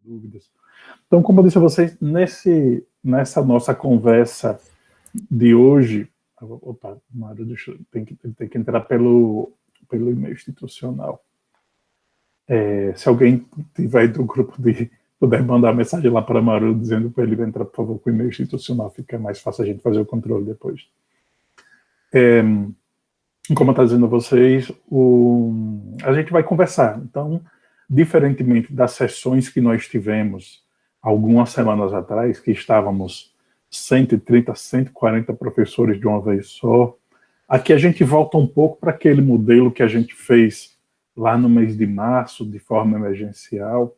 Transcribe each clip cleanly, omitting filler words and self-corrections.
dúvidas. Então, como eu disse a vocês, nessa nossa conversa de hoje, opa, Mário, tem que entrar pelo e-mail institucional. Se alguém tiver do grupo puder mandar mensagem lá para Maru dizendo para ele entrar, por favor, com o e-mail institucional, fica mais fácil a gente fazer o controle depois. Como eu estava dizendo a vocês, a gente vai conversar. Então, diferentemente das sessões que nós tivemos algumas semanas atrás, que estávamos 130, 140 professores de uma vez só, aqui a gente volta um pouco para aquele modelo que a gente fez lá no mês de março, de forma emergencial,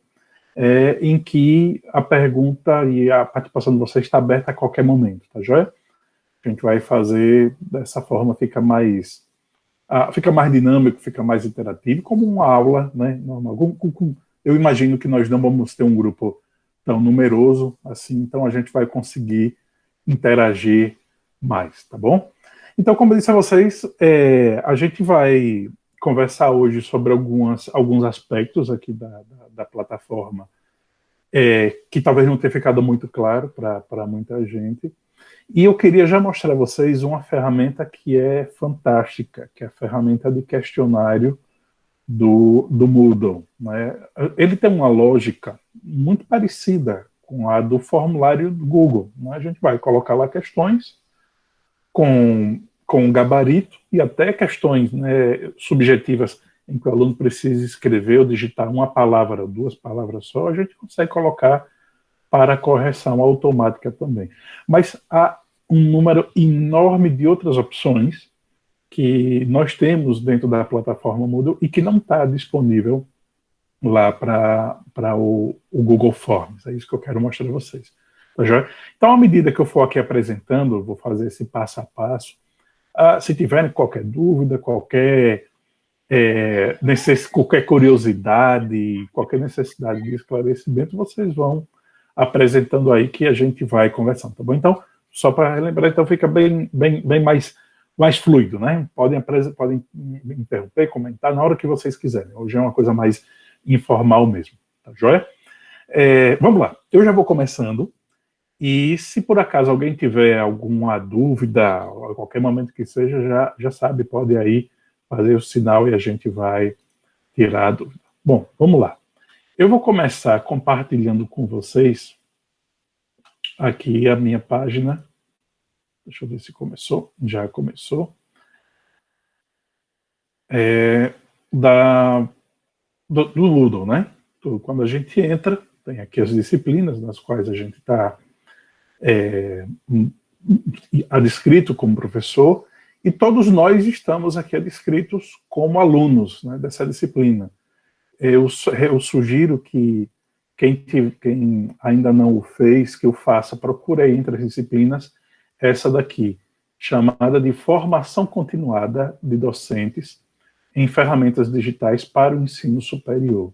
em que a pergunta e a participação de vocês está aberta a qualquer momento, tá joia? A gente vai fazer dessa forma, fica mais dinâmico, fica mais interativo, como uma aula, né, normal. Eu imagino que nós não vamos ter um grupo tão numeroso assim, então a gente vai conseguir interagir mais, tá bom? Então, como eu disse a vocês, a gente vai conversar hoje sobre alguns aspectos aqui da plataforma, que talvez não tenha ficado muito claro para muita gente. E eu queria já mostrar a vocês uma ferramenta que é fantástica, que é a ferramenta de questionário do Moodle, né? Ele tem uma lógica muito parecida com a do formulário do Google, né? A gente vai colocar lá questões com gabarito e até questões, né, subjetivas em que o aluno precisa escrever ou digitar uma palavra ou duas palavras só, a gente consegue colocar para correção automática também. Mas há um número enorme de outras opções que nós temos dentro da plataforma Moodle e que não está disponível lá para o Google Forms. É isso que eu quero mostrar a vocês. Tá joia? Então, à medida que eu for aqui apresentando, eu vou fazer esse passo a passo. Se tiverem qualquer dúvida, qualquer curiosidade, qualquer necessidade de esclarecimento, vocês vão apresentando aí que a gente vai conversando, tá bom? Então, só para relembrar, então fica bem mais fluido, né? Podem me interromper, comentar na hora que vocês quiserem. Hoje é uma coisa mais informal mesmo, tá joia? Vamos lá, eu já vou começando, e se por acaso alguém tiver alguma dúvida, a qualquer momento que seja, já sabe, pode aí fazer o sinal e a gente vai tirar a dúvida. Bom, vamos lá. Eu vou começar compartilhando com vocês aqui a minha página. Deixa eu ver se começou. Já começou. Do Moodle, né? Então, quando a gente entra, tem aqui as disciplinas nas quais a gente está adscrito como professor, e todos nós estamos aqui adscritos como alunos, né, dessa disciplina. Eu sugiro que quem ainda não o fez, que o faça, procure aí entre as disciplinas essa daqui, chamada de Formação Continuada de Docentes em Ferramentas Digitais para o Ensino Superior.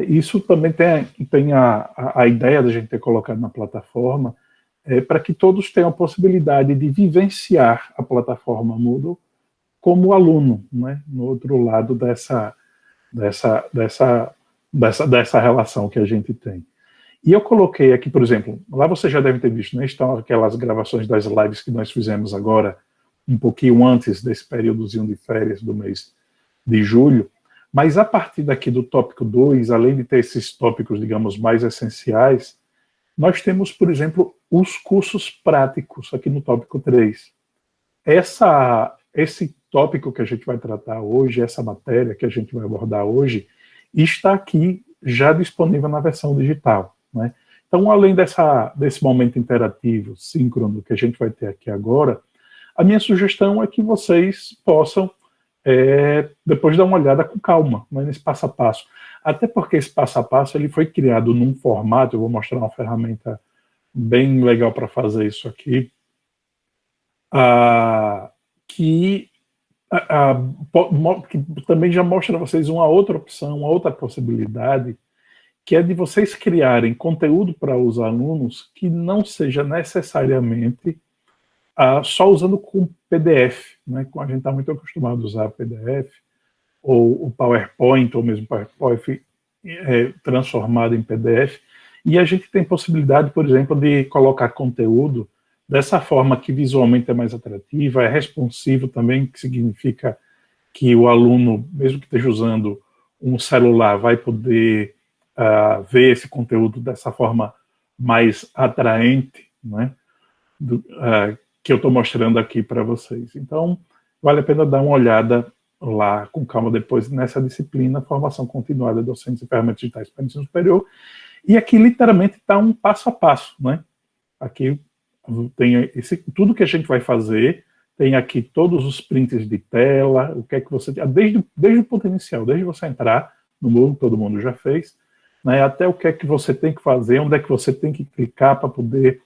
Isso também tem a ideia da gente ter colocado na plataforma, para que todos tenham a possibilidade de vivenciar a plataforma Moodle como aluno, né, no outro lado dessa relação que a gente tem. E eu coloquei aqui, por exemplo, lá você já deve ter visto, né, estão aquelas gravações das lives que nós fizemos agora, um pouquinho antes desse períodozinho de férias do mês de julho, mas a partir daqui do tópico 2, além de ter esses tópicos, digamos, mais essenciais, nós temos, por exemplo, os cursos práticos aqui no tópico 3. Esse tópico que a gente vai tratar hoje, essa matéria que a gente vai abordar hoje, está aqui já disponível na versão digital, né? Então, além desse momento interativo, síncrono, que a gente vai ter aqui agora, a minha sugestão é que vocês possam depois dar uma olhada com calma, né, nesse passo a passo. Até porque esse passo a passo ele foi criado num formato, eu vou mostrar uma ferramenta bem legal para fazer isso aqui, que também já mostra a vocês uma outra opção, uma outra possibilidade, que é de vocês criarem conteúdo para os alunos que não seja necessariamente só usando com PDF, né? A gente está muito acostumado a usar PDF, ou o PowerPoint, ou mesmo PowerPoint transformado em PDF, e a gente tem possibilidade, por exemplo, de colocar conteúdo dessa forma que visualmente é mais atrativa, é responsivo também, que significa que o aluno, mesmo que esteja usando um celular, vai poder ver esse conteúdo dessa forma mais atraente, né, que eu estou mostrando aqui para vocês. Então, vale a pena dar uma olhada lá com calma depois nessa disciplina, Formação Continuada de Docentes e Ferramentas Digitais para o Ensino Superior. E aqui, literalmente, está um passo a passo, né? Aqui tem tudo que a gente vai fazer, tem aqui todos os prints de tela, o que é que você... Desde o ponto inicial, desde você entrar no Moodle, todo mundo já fez, né, até o que é que você tem que fazer, onde é que você tem que clicar para poder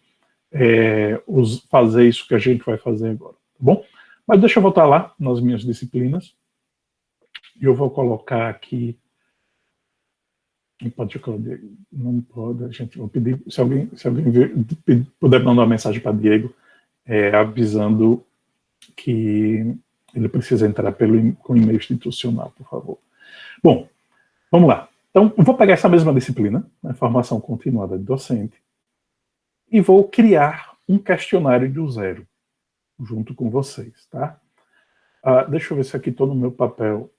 fazer isso que a gente vai fazer agora, tá bom? Mas deixa eu voltar lá nas minhas disciplinas, e eu vou colocar aqui... Não pode, a gente vai pedir, se alguém puder mandar uma mensagem para Diego, avisando que ele precisa entrar com e-mail institucional, por favor. Bom, vamos lá. Então, eu vou pegar essa mesma disciplina, né, Formação Continuada de Docente, e vou criar um questionário do zero, junto com vocês, tá? Deixa eu ver se aqui estou no meu papel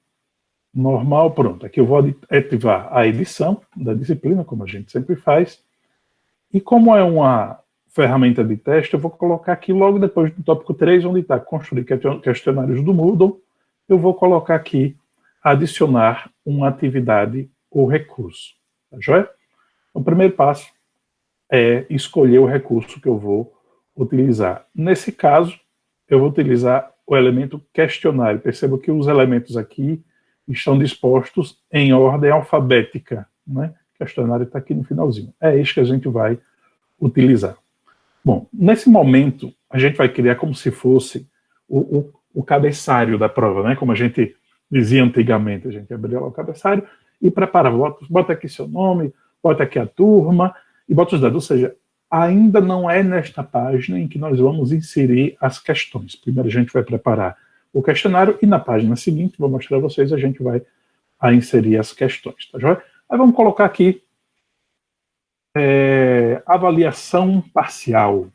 normal, pronto. Aqui eu vou ativar a edição da disciplina, como a gente sempre faz, e como é uma ferramenta de teste, eu vou colocar aqui logo depois do tópico 3, onde está construir questionários do Moodle, eu vou colocar aqui adicionar uma atividade ou recurso, tá joia? O primeiro passo é escolher o recurso que eu vou utilizar. Nesse caso, eu vou utilizar o elemento questionário. Perceba que os elementos aqui estão dispostos em ordem alfabética, né? O questionário está aqui no finalzinho. É este que a gente vai utilizar. Bom, nesse momento, a gente vai criar como se fosse o cabeçalho da prova, né? Como a gente dizia antigamente, a gente abria lá o cabeçalho e preparava, bota aqui seu nome, bota aqui a turma e bota os dados. Ou seja, ainda não é nesta página em que nós vamos inserir as questões. Primeiro a gente vai preparar o questionário e na página seguinte, vou mostrar a vocês, a gente vai inserir as questões, tá joia? Aí vamos colocar aqui avaliação parcial,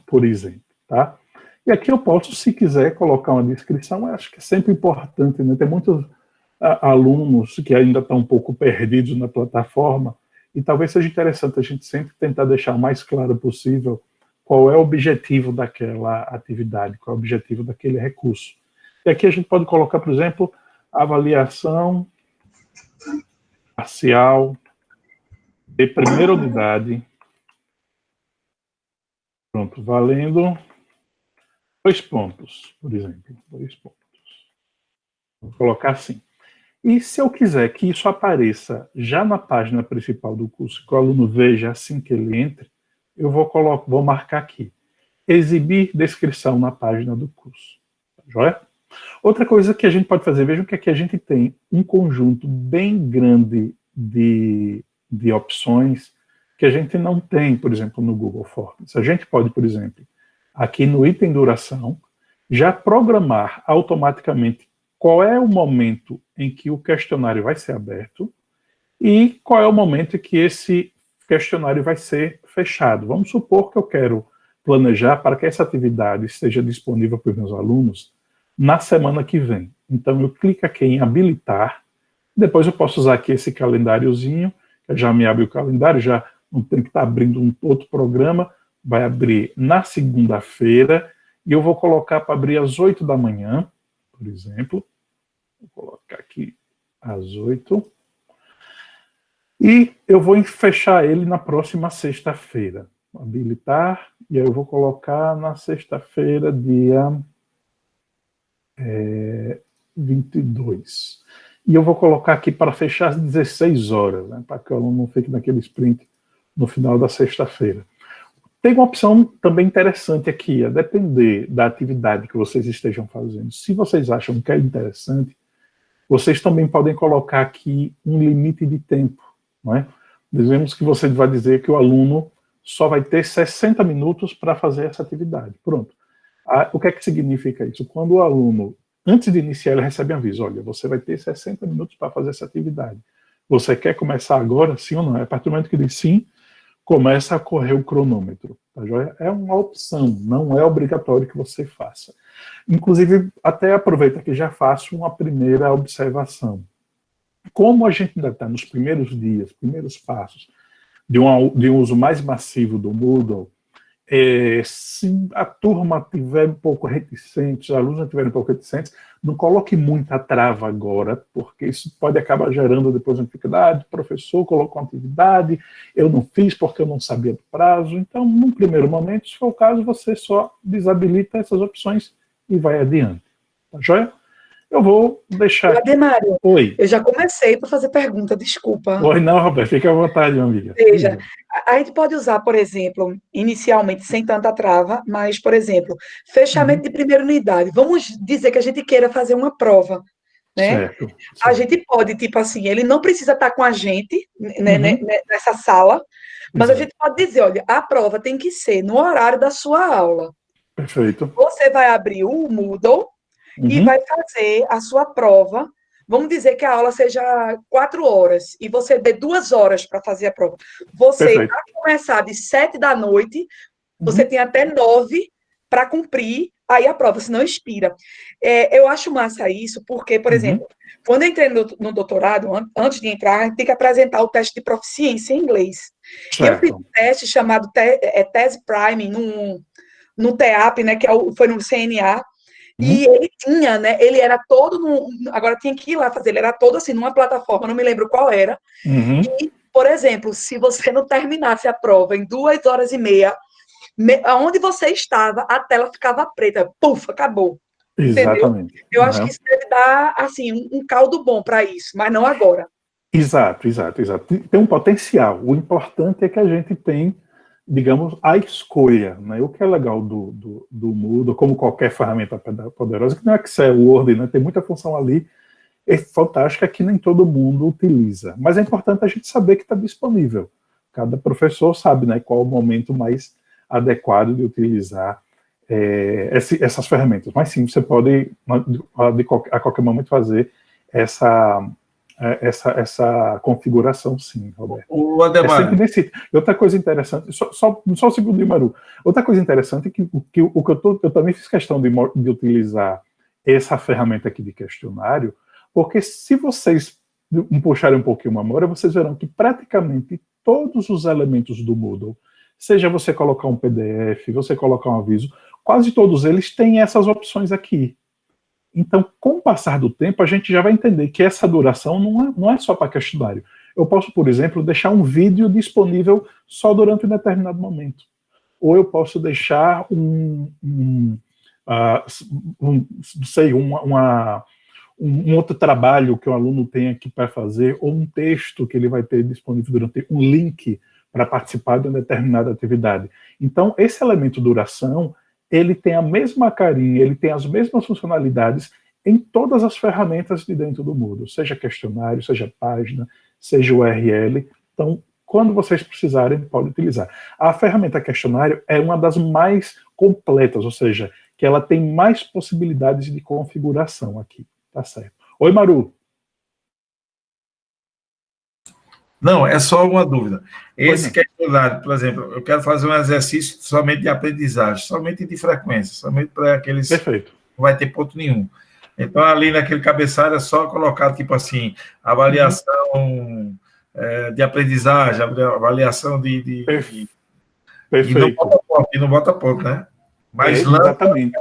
por exemplo, tá? E aqui eu posso, se quiser, colocar uma descrição, eu acho que é sempre importante, né? Tem muitos alunos que ainda estão um pouco perdidos na plataforma, e talvez seja interessante a gente sempre tentar deixar o mais claro possível qual é o objetivo daquela atividade, qual é o objetivo daquele recurso. E aqui a gente pode colocar, por exemplo, avaliação parcial de primeira unidade. Pronto, valendo 2 pontos, por exemplo. 2 pontos. Vou colocar assim. E se eu quiser que isso apareça já na página principal do curso, que o aluno veja assim que ele entre, eu vou marcar aqui. Exibir descrição na página do curso. Tá joia? Outra coisa que a gente pode fazer, vejam que aqui a gente tem um conjunto bem grande de opções que a gente não tem, por exemplo, no Google Forms. A gente pode, por exemplo, aqui no item duração, já programar automaticamente qual é o momento em que o questionário vai ser aberto e qual é o momento em que esse questionário vai ser fechado. Vamos supor que eu quero planejar para que essa atividade esteja disponível para os meus alunos na semana que vem. Então eu clico aqui em habilitar, depois eu posso usar aqui esse calendáriozinho, que já me abre o calendário, já não tem que estar abrindo um outro programa, vai abrir na segunda-feira, e eu vou colocar para abrir às 8 da manhã, por exemplo. Vou colocar aqui às 8. E eu vou fechar ele na próxima sexta-feira. Habilitar, e aí eu vou colocar na sexta-feira, dia 22. E eu vou colocar aqui para fechar às 16 horas, né, para que o aluno não fique naquele sprint no final da sexta-feira. Tem uma opção também interessante aqui, a depender da atividade que vocês estejam fazendo. Se vocês acham que é interessante, vocês também podem colocar aqui um limite de tempo. Não é? Dizemos que você vai dizer que o aluno só vai ter 60 minutos para fazer essa atividade. Pronto. O que é que significa isso? Quando o aluno antes de iniciar, ele recebe um aviso: olha, você vai ter 60 minutos para fazer essa atividade. Você quer começar agora, sim ou não? A partir do momento que diz sim, começa a correr o cronômetro. Tá joia? É uma opção, não é obrigatório que você faça. Inclusive, até aproveita que já faço uma primeira observação. Como a gente ainda está nos primeiros dias, primeiros passos de um uso mais massivo do Moodle, se a turma tiver um pouco reticente, os alunos estiverem um pouco reticentes, não coloque muita trava agora, porque isso pode acabar gerando depois uma dificuldade. O professor colocou uma atividade, eu não fiz porque eu não sabia do prazo. Então, num primeiro momento, se for o caso, você só desabilita essas opções e vai adiante. Tá joia? Eu vou deixar... Ademário, Oi. Eu já comecei para fazer pergunta, desculpa. Oi, não, Roberto, fica à vontade, minha amiga. Veja, a gente pode usar, por exemplo, inicialmente sem tanta trava, mas, por exemplo, fechamento de primeira unidade. Vamos dizer que a gente queira fazer uma prova, né? Certo. A gente pode, tipo assim, ele não precisa estar com a gente nessa sala, mas a gente pode dizer, olha, a prova tem que ser no horário da sua aula. Perfeito. Você vai abrir o Moodle e vai fazer a sua prova. Vamos dizer que a aula seja 4 horas e você dê 2 horas para fazer a prova. Você vai começar de 7 da noite, você tem até 9 para cumprir aí a prova, senão expira. Eu acho massa isso, porque, por exemplo, quando eu entrei no doutorado, antes de entrar, a gente tem que apresentar o teste de proficiência em inglês. Certo. E eu fiz um teste chamado Tese Prime no TEAP, né, que foi no CNA, e ele tinha, né, ele era todo, agora tinha que ir lá fazer, ele era todo assim, numa plataforma, não me lembro qual era, e, por exemplo, se você não terminasse a prova em 2 horas e meia, aonde você estava, a tela ficava preta, puf, acabou. Exatamente. Entendeu? Eu acho que isso deve dar, assim, um caldo bom para isso, mas não agora. Exato. Tem um potencial. O importante é que a gente tem, digamos, a escolha, né? O que é legal do Moodle, como qualquer ferramenta poderosa, que não é Excel, Word, né? Tem muita função ali, é fantástica que nem todo mundo utiliza. Mas é importante a gente saber que está disponível. Cada professor sabe, né, qual o momento mais adequado de utilizar essas ferramentas. Mas sim, você pode a qualquer momento fazer essa configuração, sim, Roberto. O Ademar. Outra coisa interessante, só um segundo, Maru. Outra coisa interessante é que eu também fiz questão de utilizar essa ferramenta aqui de questionário, porque se vocês puxarem um pouquinho a memória, vocês verão que praticamente todos os elementos do Moodle, seja você colocar um PDF, você colocar um aviso, quase todos eles têm essas opções aqui. Então, com o passar do tempo, a gente já vai entender que essa duração não é só para questionário. Eu posso, por exemplo, deixar um vídeo disponível só durante um determinado momento. Ou eu posso deixar um outro trabalho que o aluno tem aqui para fazer, ou um texto que ele vai ter disponível durante um link para participar de uma determinada atividade. Então, esse elemento duração, ele tem a mesma carinha, ele tem as mesmas funcionalidades em todas as ferramentas de dentro do Moodle, seja questionário, seja página, seja URL. Então, quando vocês precisarem, podem utilizar. A ferramenta questionário é uma das mais completas, ou seja, que ela tem mais possibilidades de configuração aqui. Tá certo. Oi, Maru. Não, é só uma dúvida. Esse questionário, por exemplo, eu quero fazer um exercício somente de aprendizagem, somente de frequência, somente para aqueles... Perfeito. Não vai ter ponto nenhum. Então, ali naquele cabeçalho é só colocar, tipo assim, avaliação de aprendizagem, avaliação Perfeito. E não bota ponto, né? Mas exatamente.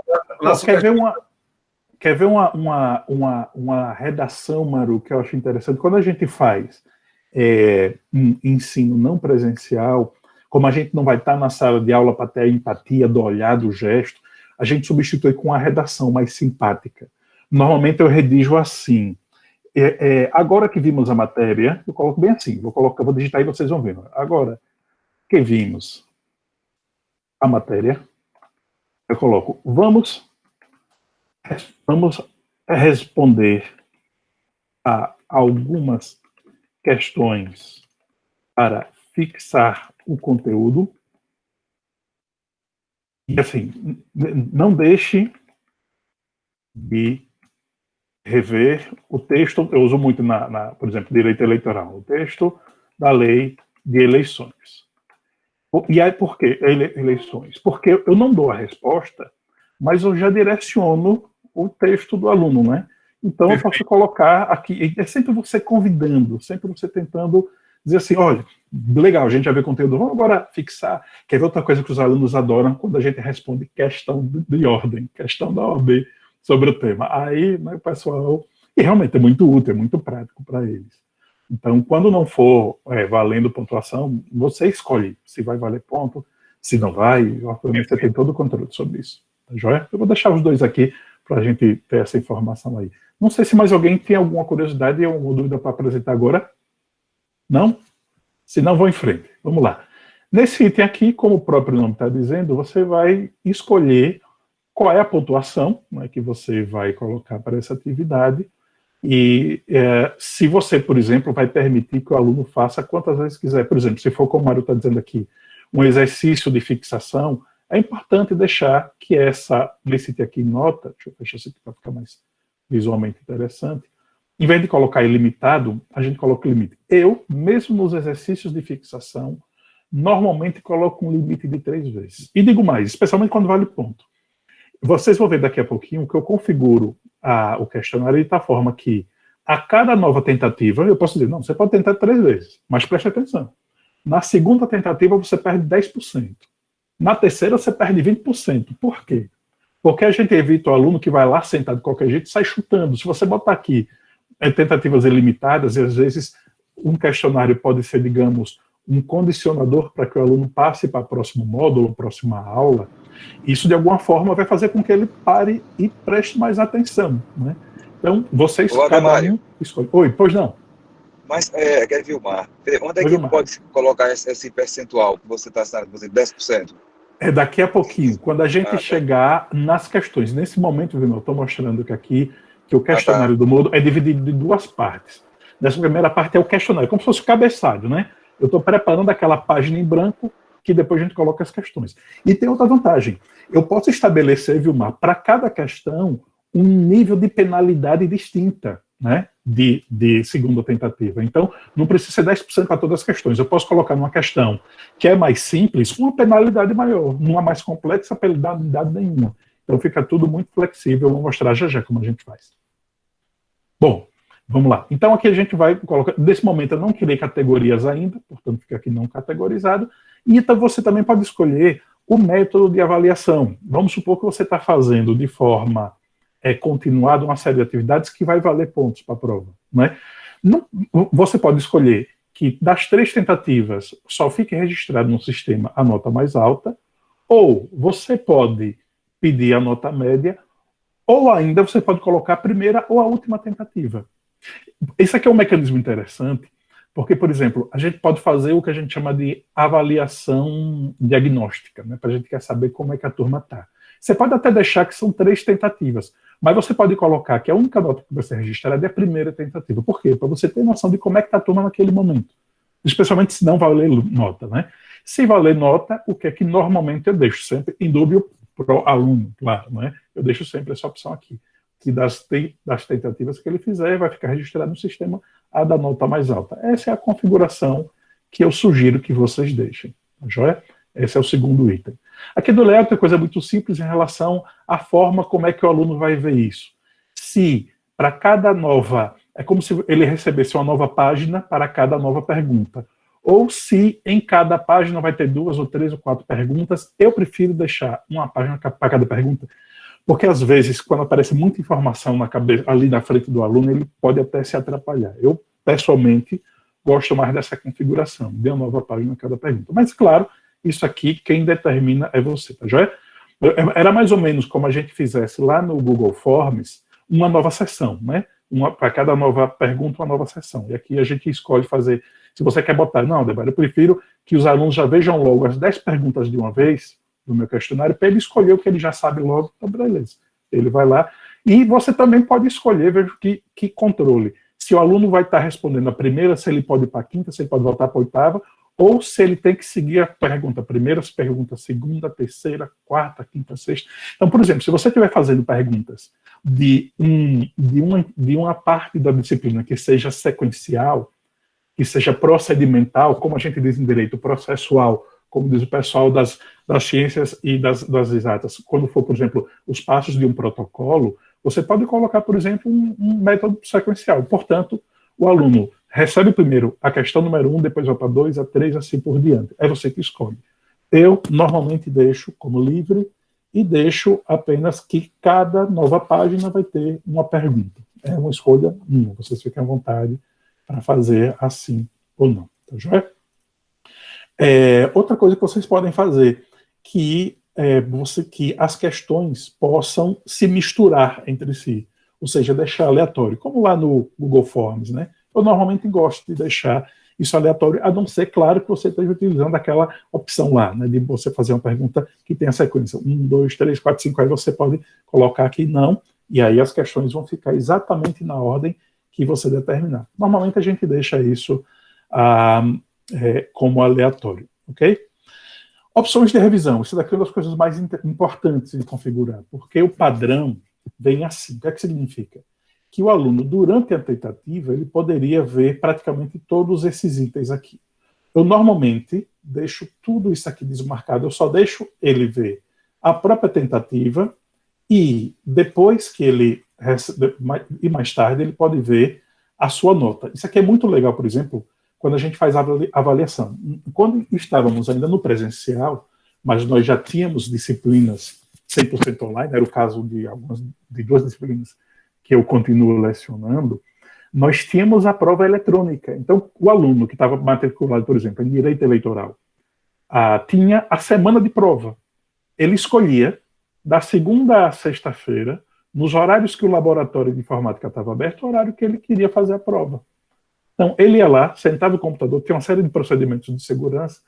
Quer ver uma redação, Maru, que eu acho interessante? Quando a gente faz um ensino não presencial, como a gente não vai estar na sala de aula para ter a empatia do olhar, do gesto, a gente substitui com uma redação mais simpática. Normalmente eu redijo assim. Agora que vimos a matéria, eu coloco bem assim, vou digitar e vocês vão ver. Agora que vimos a matéria, eu coloco, vamos responder a algumas questões para fixar o conteúdo. E assim, não deixe de rever o texto, eu uso muito, por exemplo, direito eleitoral, o texto da lei de eleições. E aí, por que eleições? Porque eu não dou a resposta, mas eu já direciono o texto do aluno, né? Então, eu posso colocar aqui, é sempre você convidando, sempre você tentando dizer assim, olha, legal, a gente já vê conteúdo, vamos agora fixar. Quer ver outra coisa que os alunos adoram? Quando a gente responde questão de ordem, questão da OAB sobre o tema. Aí, né, o pessoal... E realmente é muito útil, é muito prático para eles. Então, quando não for valendo pontuação, você escolhe se vai valer ponto, se não vai, obviamente você tem todo o controle sobre isso. Tá joia? Eu vou deixar os dois aqui para a gente ter essa informação aí. Não sei se mais alguém tem alguma curiosidade ou alguma dúvida para apresentar agora. Não? Se não, vou em frente. Vamos lá. Nesse item aqui, como o próprio nome está dizendo, você vai escolher qual é a pontuação, né, que você vai colocar para essa atividade. E se você, por exemplo, vai permitir que o aluno faça quantas vezes quiser. Por exemplo, se for como o Mário está dizendo aqui, um exercício de fixação, é importante deixar que nesse item aqui, nota, deixa eu fechar isso aqui para ficar mais visualmente interessante, em vez de colocar ilimitado, a gente coloca limite. Eu, mesmo nos exercícios de fixação, normalmente coloco um limite de 3 vezes. E digo mais, especialmente quando vale ponto. Vocês vão ver daqui a pouquinho que eu configuro o questionário de tal forma que a cada nova tentativa, eu posso dizer, não, você pode tentar 3 vezes, mas preste atenção. Na segunda tentativa, você perde 10%. Na terceira, você perde 20%. Por quê? Porque a gente evita o aluno que vai lá sentado de qualquer jeito e sai chutando. Se você botar aqui tentativas ilimitadas, e às vezes um questionário pode ser, digamos, um condicionador para que o aluno passe para o próximo módulo, próxima aula, isso de alguma forma vai fazer com que ele pare e preste mais atenção, né? Então, vocês, cada um escolhe. Oi, pois não. Mas, Vilmar, onde é que pode colocar esse percentual que você está assinando, por exemplo, 10%? É daqui a pouquinho, quando a gente chegar nas questões. Nesse momento, Vilmar, eu estou mostrando que o questionário do Moodle é dividido em 2 partes. Nessa primeira parte é o questionário, como se fosse o cabeçalho, né? Eu estou preparando aquela página em branco que depois a gente coloca as questões. E tem outra vantagem. Eu posso estabelecer, Vilmar, para cada questão, um nível de penalidade distinta, né? De segunda tentativa. Então, não precisa ser 10% para todas as questões. Eu posso colocar numa questão que é mais simples, uma penalidade maior. Numa mais complexa, penalidade nenhuma. Então, fica tudo muito flexível. Eu vou mostrar já como a gente faz. Bom, vamos lá. Então, aqui a gente vai colocar... Nesse momento, eu não criei categorias ainda, portanto, fica aqui não categorizado. E então, você também pode escolher o método de avaliação. Vamos supor que você está fazendo de forma continuada uma série de atividades que vai valer pontos para a prova. Né? Você pode escolher que das 3 tentativas só fique registrado no sistema a nota mais alta, ou você pode pedir a nota média, ou ainda você pode colocar a primeira ou a última tentativa. Esse aqui é um mecanismo interessante, porque, por exemplo, a gente pode fazer o que a gente chama de avaliação diagnóstica, né, para a gente quer saber como é que a turma está. Você pode até deixar que são 3 tentativas, mas você pode colocar que a única nota que vai ser registrada é a primeira tentativa. Por quê? Para você ter noção de como é que está a turma naquele momento. Especialmente se não valer nota, né? Se valer nota, o que é que normalmente eu deixo? Sempre em dúvida para o aluno, claro, né? Eu deixo sempre essa opção aqui. Que das tentativas que ele fizer, vai ficar registrado no sistema a da nota mais alta. Essa é a configuração que eu sugiro que vocês deixem. Tá joia? Esse é o segundo item. Aqui do layout é coisa muito simples em relação à forma como é que o aluno vai ver isso. Se para cada nova... É como se ele recebesse uma nova página para cada nova pergunta. Ou se em cada página vai ter 2 ou 3 ou 4 perguntas, eu prefiro deixar uma página para cada pergunta, porque às vezes, quando aparece muita informação na cabeça, ali na frente do aluno, ele pode até se atrapalhar. Eu, pessoalmente, gosto mais dessa configuração, de uma nova página a cada pergunta. Mas, claro, isso aqui, quem determina é você, tá joia? Era mais ou menos como a gente fizesse lá no Google Forms, uma nova sessão, né? Para cada nova pergunta, uma nova sessão. E aqui a gente escolhe fazer, se você quer botar, não, Débora, eu prefiro que os alunos já vejam logo as 10 perguntas de uma vez, no meu questionário, para ele escolher o que ele já sabe logo, então beleza. Ele vai lá. E você também pode escolher, veja que controle. Se o aluno vai estar respondendo a primeira, se ele pode ir para a quinta, se ele pode voltar para a oitava, ou se ele tem que seguir a pergunta primeira, as perguntas segunda, terceira, quarta, quinta, sexta. Então, por exemplo, se você estiver fazendo perguntas de uma parte da disciplina que seja sequencial, que seja procedimental, como a gente diz em direito, processual, como diz o pessoal das ciências e das exatas. Quando for, por exemplo, os passos de um protocolo, você pode colocar, por exemplo, um método sequencial. Portanto, o aluno recebe primeiro a questão número 1, depois vai para 2, a 3, assim por diante. É você que escolhe. Eu, normalmente, deixo como livre e deixo apenas que cada nova página vai ter uma pergunta. É uma escolha minha. Vocês fiquem à vontade para fazer assim ou não. Tá joia? Outra coisa que vocês podem fazer, que as questões possam se misturar entre si, ou seja, deixar aleatório, como lá no Google Forms, né? Eu normalmente gosto de deixar isso aleatório, a não ser, claro, que você esteja utilizando aquela opção lá, né, de você fazer uma pergunta que tem a sequência 1, 2, 3, 4, 5, aí você pode colocar aqui não, e aí as questões vão ficar exatamente na ordem que você determinar. Normalmente a gente deixa isso como aleatório, ok? Opções de revisão, isso daqui é uma das coisas mais importantes de configurar, porque o padrão vem assim. O que é que significa? Que o aluno, durante a tentativa, ele poderia ver praticamente todos esses itens aqui. Eu normalmente deixo tudo isso aqui desmarcado, eu só deixo ele ver a própria tentativa e depois que ele recebe, e mais tarde ele pode ver a sua nota. Isso aqui é muito legal, por exemplo, quando a gente faz a avaliação. Quando estávamos ainda no presencial, mas nós já tínhamos disciplinas 100% online, era o caso de 2 disciplinas que eu continuo lecionando, nós tínhamos a prova eletrônica. Então, o aluno que estava matriculado, por exemplo, em Direito Eleitoral, tinha a semana de prova. Ele escolhia, da segunda a sexta-feira, nos horários que o laboratório de informática estava aberto, o horário que ele queria fazer a prova. Então, ele ia lá, sentava no computador, tinha uma série de procedimentos de segurança,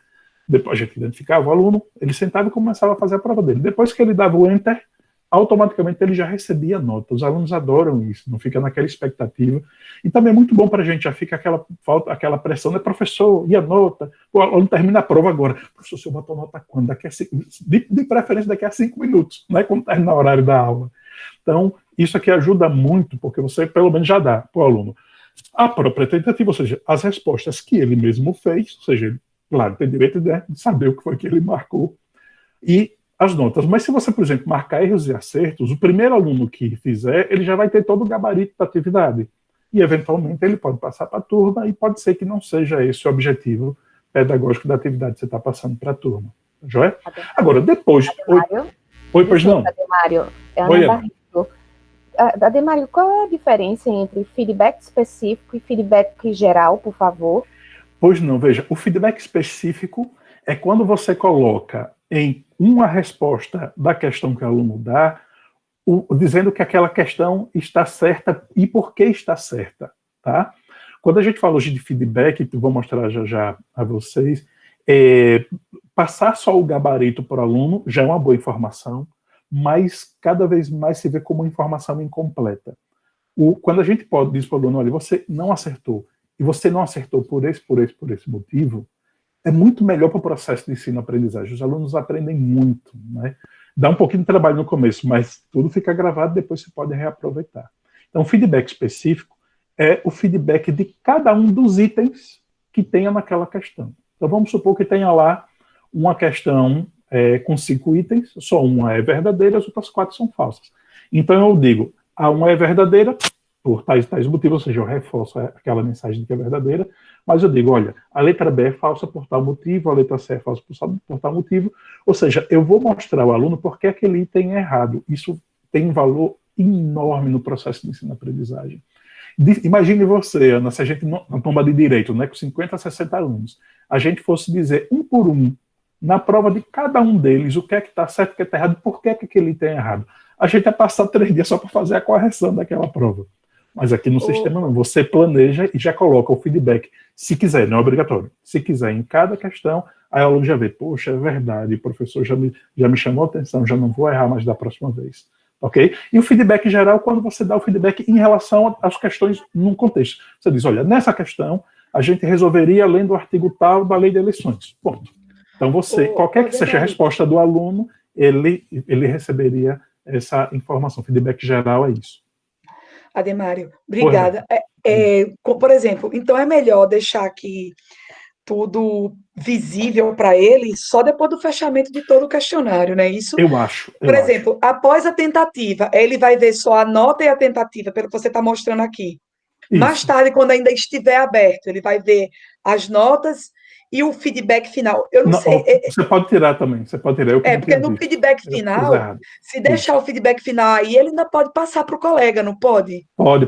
depois a gente identificava o aluno, ele sentava e começava a fazer a prova dele. Depois que ele dava o enter, automaticamente ele já recebia nota. Os alunos adoram isso, não fica naquela expectativa. E também é muito bom para a gente, já fica aquela pressão, né? Professor, e a nota? O aluno termina a prova agora. Professor, se eu botar nota quando? De preferência daqui a 5 minutos, né? Quando termina o horário da aula. Então, isso aqui ajuda muito, porque você pelo menos já dá para o aluno a própria tentativa, ou seja, as respostas que ele mesmo fez, ou seja, ele, claro, tem direito de saber o que foi que ele marcou, e as notas. Mas se você, por exemplo, marcar erros e acertos, o primeiro aluno que fizer, ele já vai ter todo o gabarito da atividade. E, eventualmente, ele pode passar para a turma e pode ser que não seja esse o objetivo pedagógico da atividade que você está passando para a turma. Joia? Agora, depois... Oi, pois não? Ademário, Ademário, qual é a diferença entre feedback específico e feedback geral, por favor? Pois não, veja, o feedback específico é quando você coloca em uma resposta da questão que o aluno dá, dizendo que aquela questão está certa e por que está certa, tá? Quando a gente fala hoje de feedback, vou mostrar já a vocês, passar só o gabarito para o aluno já é uma boa informação, mas cada vez mais se vê como informação incompleta. Quando a gente diz para o aluno, olha, você não acertou, e você não acertou por esse motivo, é muito melhor para o processo de ensino-aprendizagem. Os alunos aprendem muito, né? Dá um pouquinho de trabalho no começo, mas tudo fica gravado, depois você pode reaproveitar. Então, o feedback específico é o feedback de cada um dos itens que tenha naquela questão. Então, vamos supor que tenha lá uma questão com 5 itens, só uma é verdadeira, as outras 4 são falsas. Então, eu digo, a uma é verdadeira, por tais motivos, ou seja, eu reforço aquela mensagem de que é verdadeira, mas eu digo, olha, a letra B é falsa por tal motivo, a letra C é falsa por tal motivo, ou seja, eu vou mostrar ao aluno por que aquele item é errado. Isso tem um valor enorme no processo de ensino-aprendizagem. Imagine você, Ana, se a gente, na turma de direito, né, com 50 a 60 alunos, a gente fosse dizer um por um, na prova de cada um deles, o que é que está certo, o que está errado, por que aquele item é errado. A gente ia passar 3 dias só para fazer a correção daquela prova. Mas aqui no sistema não, você planeja e já coloca o feedback, se quiser, não é obrigatório, se quiser em cada questão, aí o aluno já vê, poxa, é verdade, o professor já me chamou a atenção, já não vou errar mais da próxima vez. Ok? E o feedback geral, quando você dá o feedback em relação às questões num contexto. Você diz, olha, nessa questão, a gente resolveria lendo o artigo tal da lei de eleições. Ponto. Então, qualquer que seja a resposta do aluno, ele receberia essa informação. Feedback geral é isso. Ademário, obrigada. Por exemplo, então é melhor deixar aqui tudo visível para ele só depois do fechamento de todo o questionário, né? Isso. Eu acho. Por exemplo, após a tentativa, ele vai ver só a nota e a tentativa, pelo que você está mostrando aqui. Isso. Mais tarde, quando ainda estiver aberto, ele vai ver as notas e o feedback final. Eu não sei. Você pode tirar também. Você pode tirar. Porque no feedback final, se deixar o feedback final aí, ele ainda pode passar para o colega, não pode? Pode.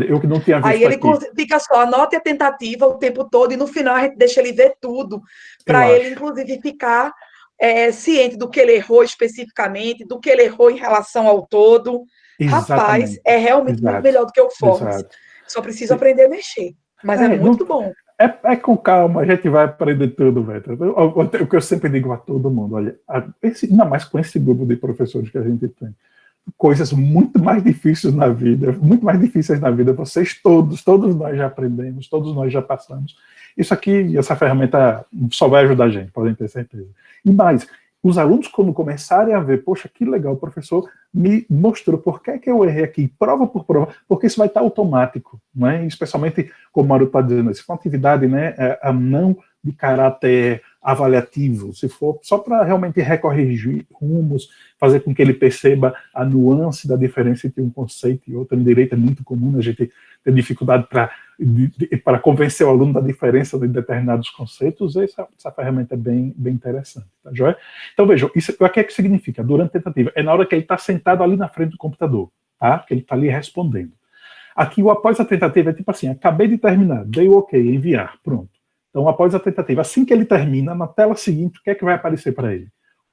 Eu que não tinha visto. Aí ele fica só, anota a tentativa o tempo todo, e no final a gente deixa ele ver tudo, para ele, inclusive, ficar ciente do que ele errou especificamente, do que ele errou em relação ao todo. Exatamente. Rapaz, é realmente muito melhor do que o Forms. Só preciso aprender a mexer. Mas é muito bom. É com calma, a gente vai aprender tudo, velho. O que eu sempre digo a todo mundo, olha, ainda mais com esse grupo de professores que a gente tem, coisas muito mais difíceis na vida, vocês todos nós já aprendemos, todos nós já passamos. Isso aqui, essa ferramenta só vai ajudar a gente, podem ter certeza. E mais, os alunos, quando começarem a ver, poxa, que legal, o professor me mostrou por que eu errei aqui, prova por prova, porque isso vai estar automático, né? Especialmente, como o Maru está dizendo, se for uma atividade, né, não de caráter avaliativo, se for só para realmente recorrigir rumos, fazer com que ele perceba a nuance da diferença entre um conceito e outro. Em direito é muito comum a gente ter dificuldade para convencer o aluno da diferença de determinados conceitos. Essa ferramenta é bem interessante, tá joia? Então vejam, isso o que é que significa? Durante a tentativa, é na hora que ele está sentado ali na frente do computador, tá? Que ele está ali respondendo. Aqui o após a tentativa é tipo assim, acabei de terminar, dei o ok, enviar, pronto. Então, após a tentativa, assim que ele termina, na tela seguinte, o que é que vai aparecer para ele?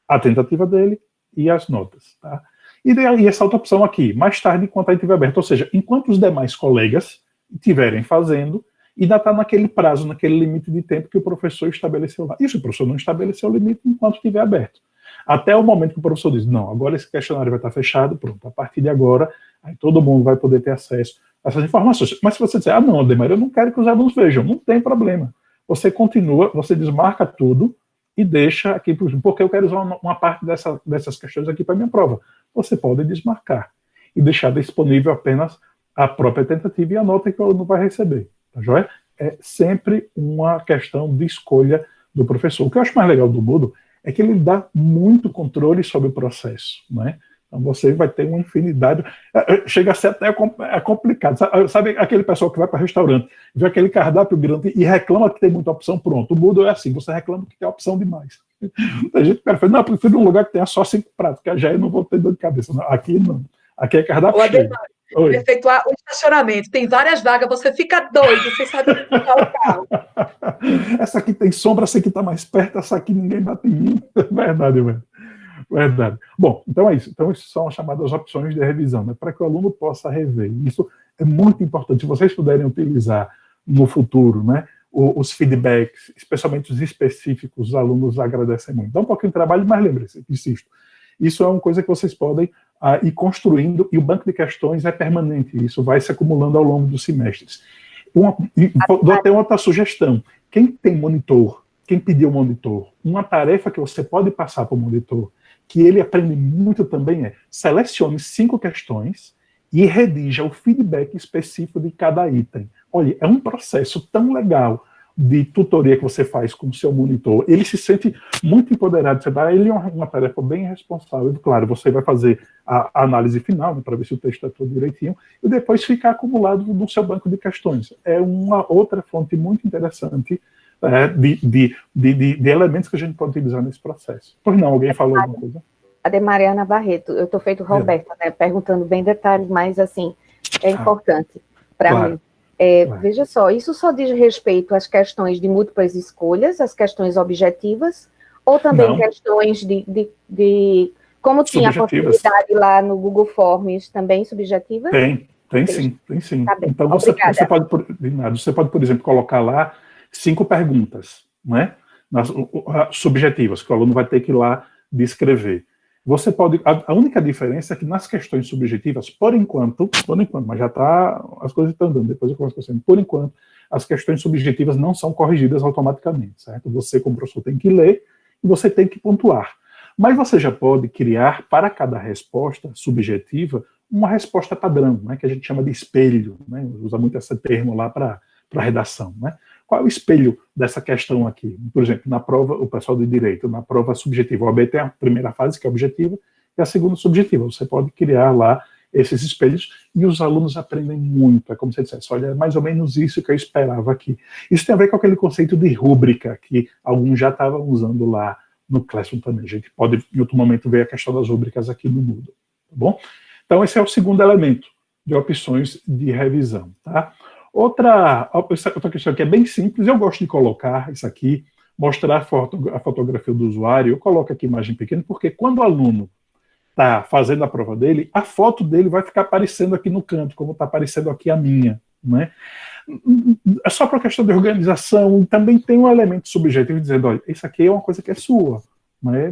A tentativa dele e as notas. Tá? E essa outra opção aqui, mais tarde, enquanto a gente estiver aberto. Ou seja, enquanto os demais colegas estiverem fazendo, ainda está naquele prazo, naquele limite de tempo que o professor estabeleceu lá. E se o professor não estabeleceu o limite, enquanto estiver aberto. Até o momento que o professor diz, não, agora esse questionário vai estar fechado, pronto, a partir de agora, aí todo mundo vai poder ter acesso a essas informações. Mas se você disser, não, Ademário, eu não quero que os alunos vejam, não tem problema. Você continua, você desmarca tudo e deixa aqui, porque eu quero usar uma parte dessas questões aqui para minha prova. Você pode desmarcar e deixar disponível apenas a própria tentativa e a nota que o aluno vai receber. Tá joia? É sempre uma questão de escolha do professor. O que eu acho mais legal do Moodle é que ele dá muito controle sobre o processo, né? Então você vai ter uma infinidade, chega a ser até complicado. Sabe aquele pessoal que vai para restaurante, vê aquele cardápio grande e reclama que tem muita opção, pronto. O Moodle é assim, você reclama que tem opção demais. A gente prefere, não, eu prefiro um lugar que tenha só 5 pratos, que já eu não vou ter dor de cabeça. Não, aqui não, aqui é cardápio cheio. Efetuar o estacionamento, tem várias vagas, você fica doido, você sabe onde ficar o carro. Essa aqui tem sombra, essa aqui está mais perto, essa aqui ninguém bate em mim. Verdade, velho. Verdade. Bom, então é isso. Então, isso são as chamadas opções de revisão, né, para que o aluno possa rever. Isso é muito importante. Se vocês puderem utilizar no futuro, né, os feedbacks, especialmente os específicos, os alunos agradecem muito. Dá um pouquinho de trabalho, mas lembre-se, insisto, isso é uma coisa que vocês podem ir construindo, e o banco de questões é permanente. Isso vai se acumulando ao longo dos semestres. Dou até outra sugestão. Quem tem monitor, quem pediu monitor, uma tarefa que você pode passar para o monitor, que ele aprende muito também selecione 5 questões e redija o feedback específico de cada item. Olha, é um processo tão legal de tutoria que você faz com o seu monitor. Ele se sente muito empoderado, você dá a ele uma tarefa bem responsável. Claro, você vai fazer a análise final, né, para ver se o texto está tudo direitinho, e depois fica acumulado no seu banco de questões. É uma outra fonte muito interessante de elementos que a gente pode utilizar nesse processo. Pois não, alguém falou alguma coisa? Ademariana Barreto, eu estou feito Roberta, né, perguntando bem detalhes, mas assim, é importante para mim. Veja só, isso só diz respeito às questões de múltiplas escolhas, as questões objetivas, ou também questões de como tinha a possibilidade lá no Google Forms, também subjetivas? Tem sim. Tá, então você pode, por exemplo, colocar lá 5 perguntas, né, subjetivas, que o aluno vai ter que ir lá descrever. Você pode, a única diferença é que nas questões subjetivas, por enquanto, mas já está, as coisas estão andando, depois eu começo pensando, por enquanto, as questões subjetivas não são corrigidas automaticamente, certo? Você, como professor, tem que ler e você tem que pontuar. Mas você já pode criar, para cada resposta subjetiva, uma resposta padrão, né, que a gente chama de espelho, né, usa muito esse termo lá para redação. Né? Qual é o espelho dessa questão aqui? Por exemplo, na prova, o pessoal de direito, na prova subjetiva, o OAB tem a primeira fase, que é objetiva, e a segunda subjetiva. Você pode criar lá esses espelhos, e os alunos aprendem muito. É como se dissesse, olha, é mais ou menos isso que eu esperava aqui. Isso tem a ver com aquele conceito de rúbrica, que alguns já estavam usando lá no Classroom também. A gente pode, em outro momento, ver a questão das rúbricas aqui no Moodle. Tá bom? Então, esse é o segundo elemento de opções de revisão. Tá? Outra questão que é bem simples, eu gosto de colocar isso aqui, mostrar a fotografia do usuário. Eu coloco aqui imagem pequena, porque quando o aluno está fazendo a prova dele, a foto dele vai ficar aparecendo aqui no canto, como está aparecendo aqui a minha. Né? É só para questão de organização, também tem um elemento subjetivo dizendo, olha, isso aqui é uma coisa que é sua. Né?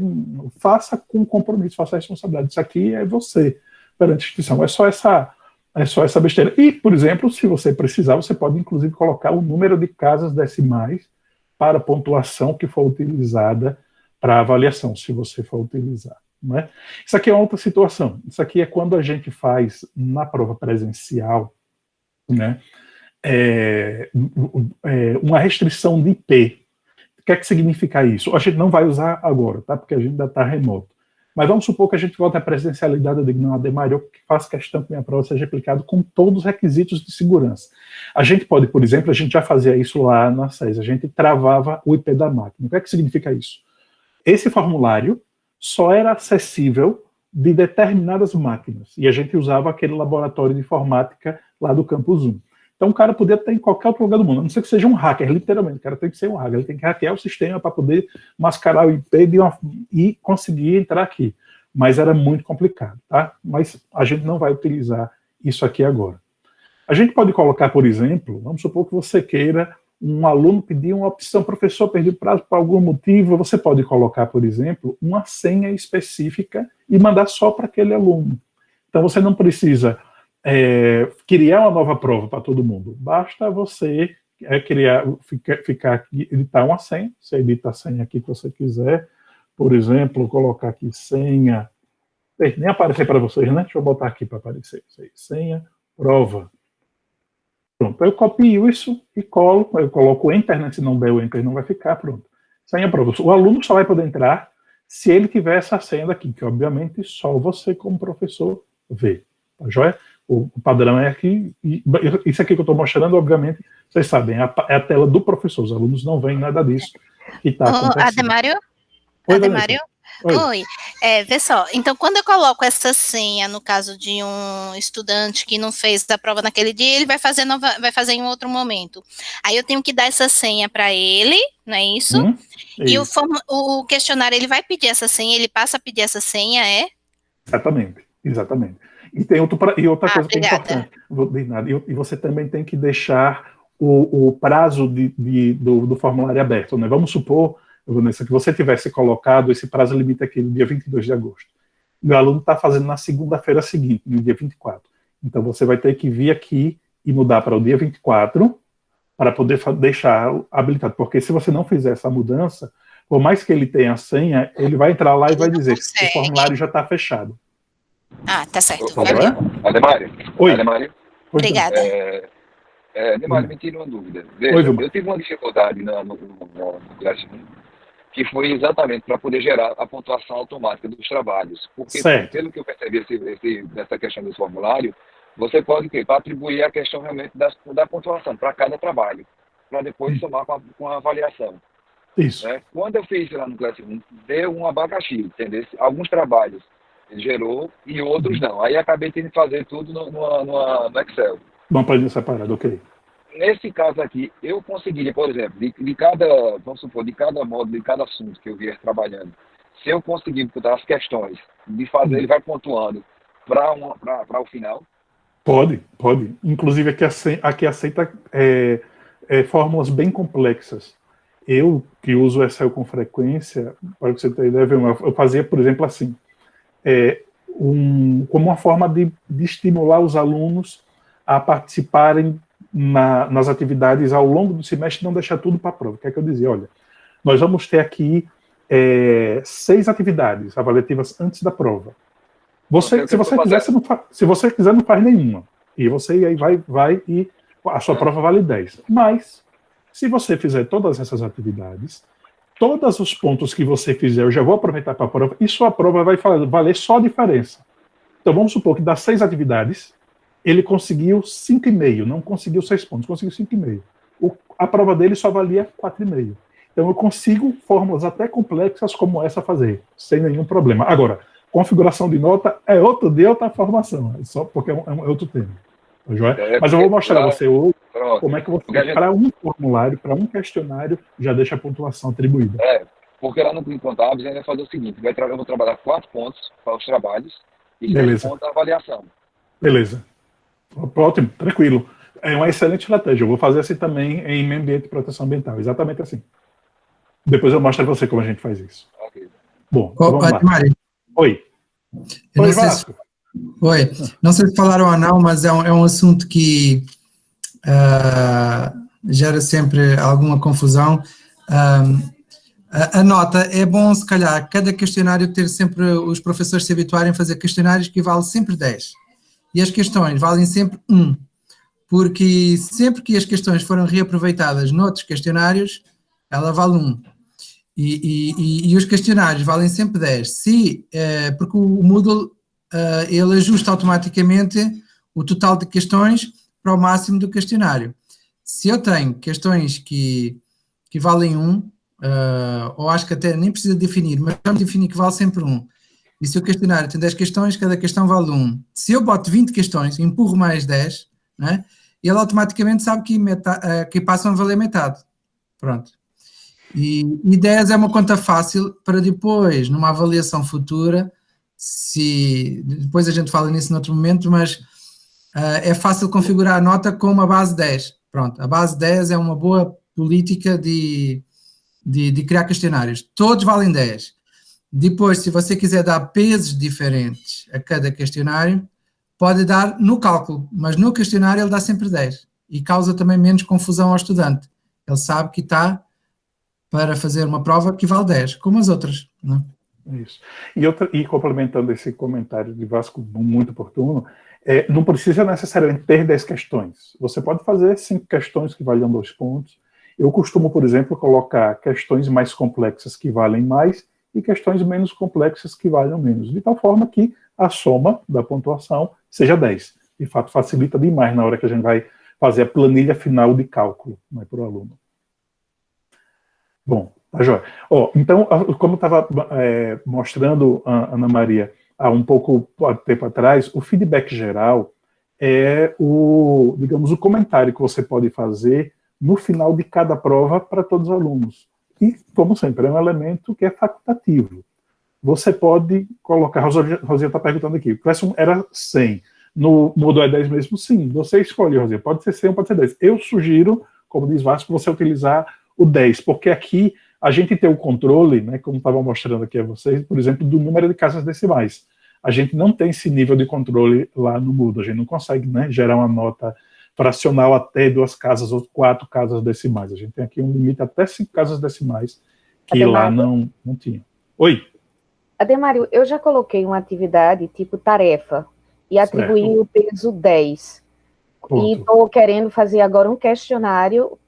Faça com compromisso, faça a responsabilidade. Isso aqui é você, perante a instituição. É só essa besteira. E, por exemplo, se você precisar, você pode, inclusive, colocar o número de casas decimais para a pontuação que for utilizada para a avaliação, se você for utilizar. Né? Isso aqui é outra situação. Isso aqui é quando a gente faz na prova presencial, né, uma restrição de IP. O que é que significa isso? A gente não vai usar agora, tá? Porque a gente ainda está remoto. Mas vamos supor que a gente volte à presencialidade. Eu digo, não, Ademar, eu faço questão que minha prova seja aplicada com todos os requisitos de segurança. A gente pode, por exemplo, a gente já fazia isso lá na SES, a gente travava o IP da máquina. O que é que significa isso? Esse formulário só era acessível de determinadas máquinas, e a gente usava aquele laboratório de informática lá do Campus 1. Então o cara podia estar em qualquer outro lugar do mundo, a não ser que seja um hacker, literalmente, o cara tem que ser um hacker, ele tem que hackear o sistema para poder mascarar o IP e conseguir entrar aqui. Mas era muito complicado, tá? Mas a gente não vai utilizar isso aqui agora. A gente pode colocar, por exemplo, vamos supor que você queira, um aluno pedir uma opção, professor, perdi o prazo por algum motivo, você pode colocar, por exemplo, uma senha específica e mandar só para aquele aluno. Então você não precisa criar uma nova prova para todo mundo. Basta você editar uma senha, você edita a senha aqui que você quiser, por exemplo, colocar aqui senha, nem aparecer para vocês, né? Deixa eu botar aqui para aparecer, senha, prova. Pronto, eu copio isso e colo, eu coloco o Enter, né? Se não der o Enter, não vai ficar, pronto. Senha prova. O aluno só vai poder entrar se ele tiver essa senha daqui, que obviamente só você como professor vê. Tá joia? O padrão é aqui, e isso aqui que eu estou mostrando, obviamente, vocês sabem, é a tela do professor, os alunos não veem nada disso que está acontecendo. Ademário? Oi, Ademário? Oi. Vê só, então quando eu coloco essa senha, no caso de um estudante que não fez a prova naquele dia, ele vai fazer em outro momento. Aí eu tenho que dar essa senha para ele, não é isso? E o questionário, ele vai pedir essa senha, ele passa a pedir essa senha, Exatamente. E tem outra coisa que é importante. E você também tem que deixar o prazo do formulário aberto. Né? Vamos supor, Vanessa, que você tivesse colocado esse prazo limite aqui no dia 22 de agosto. O aluno está fazendo na segunda-feira seguinte, no dia 24. Então você vai ter que vir aqui e mudar para o dia 24 para poder deixar habilitado. Porque se você não fizer essa mudança, por mais que ele tenha a senha, ele vai entrar lá e vai dizer que o formulário já está fechado. Ah, tá certo. Ademário. Oi. Ademário. Obrigada. Ademário, me tira uma dúvida. Veja, eu tive uma dificuldade no Classroom, que foi exatamente para poder gerar a pontuação automática dos trabalhos. Porque, pelo que eu percebi dessa questão desse formulário, você pode para atribuir a questão realmente da pontuação para cada trabalho, para depois somar com a avaliação. Isso. Né? Quando eu fiz lá no Classroom, deu um abacaxi, entendeu? Alguns trabalhos gerou e outros não. Aí acabei tendo que fazer tudo no Excel. Uma página separada, ok. Nesse caso aqui, eu conseguiria, por exemplo, de cada, vamos supor, de cada módulo, de cada assunto que eu vier trabalhando, se eu conseguir botar as questões, de fazer, ele vai pontuando para o final? Pode. Inclusive, aqui aceita fórmulas bem complexas. Eu, que uso Excel com frequência, para você ter ideia, eu fazia, por exemplo, assim, como uma forma de estimular os alunos a participarem nas atividades ao longo do semestre, não deixar tudo para a prova. O que é que eu dizia? Olha, nós vamos ter aqui 6 atividades avaliativas antes da prova. Se você quiser, não faz nenhuma. E você aí vai e a sua prova vale 10. Mas, se você fizer todas essas atividades, todos os pontos que você fizer, eu já vou aproveitar para a prova, e sua prova vai valer só a diferença. Então, vamos supor que das 6 atividades, ele conseguiu 5,5, não conseguiu 6 pontos, conseguiu 5,5. A prova dele só valia 4,5. Então, eu consigo fórmulas até complexas como essa fazer, sem nenhum problema. Agora, configuração de nota é outro dia, outra formação, só porque é outro tema. Mas eu vou mostrar a você hoje como é que você, para um formulário, para um questionário, já deixa a pontuação atribuída. Porque lá no Clean Contábeis a gente vai fazer o seguinte, eu vou trabalhar 4 pontos para os trabalhos e 6 pontos da avaliação. Beleza. Ótimo, tranquilo. É uma excelente estratégia. Eu vou fazer assim também em meio ambiente e proteção ambiental, exatamente assim. Depois eu mostro a você como a gente faz isso. Okay. Bom, vamos lá. Mário. Oi. Oi, Vasco. Oi. Não sei se falaram ou não, mas é um assunto que gera sempre alguma confusão. A nota, é bom, se calhar, cada questionário ter sempre, os professores se habituarem a fazer questionários que valem sempre 10. E as questões valem sempre 1. Porque sempre que as questões foram reaproveitadas noutros questionários, ela vale 1. E os questionários valem sempre 10. Porque o Moodle, ele ajusta automaticamente o total de questões para o máximo do questionário. Se eu tenho questões que valem 1, ou acho que até nem precisa definir, mas vamos definir que vale sempre 1. E se o questionário tem 10 questões, cada questão vale 1. Se eu boto 20 questões, empurro mais 10, né, ele automaticamente sabe que passam a valer metade. Pronto. E 10 é uma conta fácil para depois, numa avaliação futura, depois a gente fala nisso noutro momento, mas é fácil configurar a nota com uma base 10. Pronto, a base 10 é uma boa política de criar questionários. Todos valem 10. Depois, se você quiser dar pesos diferentes a cada questionário, pode dar no cálculo, mas no questionário ele dá sempre 10 e causa também menos confusão ao estudante. Ele sabe que está para fazer uma prova que vale 10, como as outras. Não é? Isso. E complementando esse comentário de Vasco muito oportuno, não precisa necessariamente ter 10 questões. Você pode fazer 5 questões que valham 2 pontos. Eu costumo, por exemplo, colocar questões mais complexas que valem mais e questões menos complexas que valham menos, de tal forma que a soma da pontuação seja 10. De fato, facilita demais na hora que a gente vai fazer a planilha final de cálculo, né, para o aluno. Bom, tá joia. Então, como estava mostrando a Ana Maria há um pouco tempo atrás, o feedback geral é digamos, o comentário que você pode fazer no final de cada prova para todos os alunos. E, como sempre, é um elemento que é facultativo. Você pode colocar, Rosinha está perguntando aqui, era 100, no Moodle é 10 mesmo? Sim, você escolhe, Rosinha, pode ser 100 ou pode ser 10. Eu sugiro, como diz Vasco, você utilizar o 10, porque aqui a gente tem o controle, né, como estava mostrando aqui a vocês, por exemplo, do número de casas decimais. A gente não tem esse nível de controle lá no Moodle, a gente não consegue, né, gerar uma nota fracional até 2 casas ou 4 casas decimais. A gente tem aqui um limite até 5 casas decimais, que lá não tinha. Oi? Ademário, eu já coloquei uma atividade tipo tarefa e atribuí o peso 10. Ponto. E estou querendo fazer agora um questionário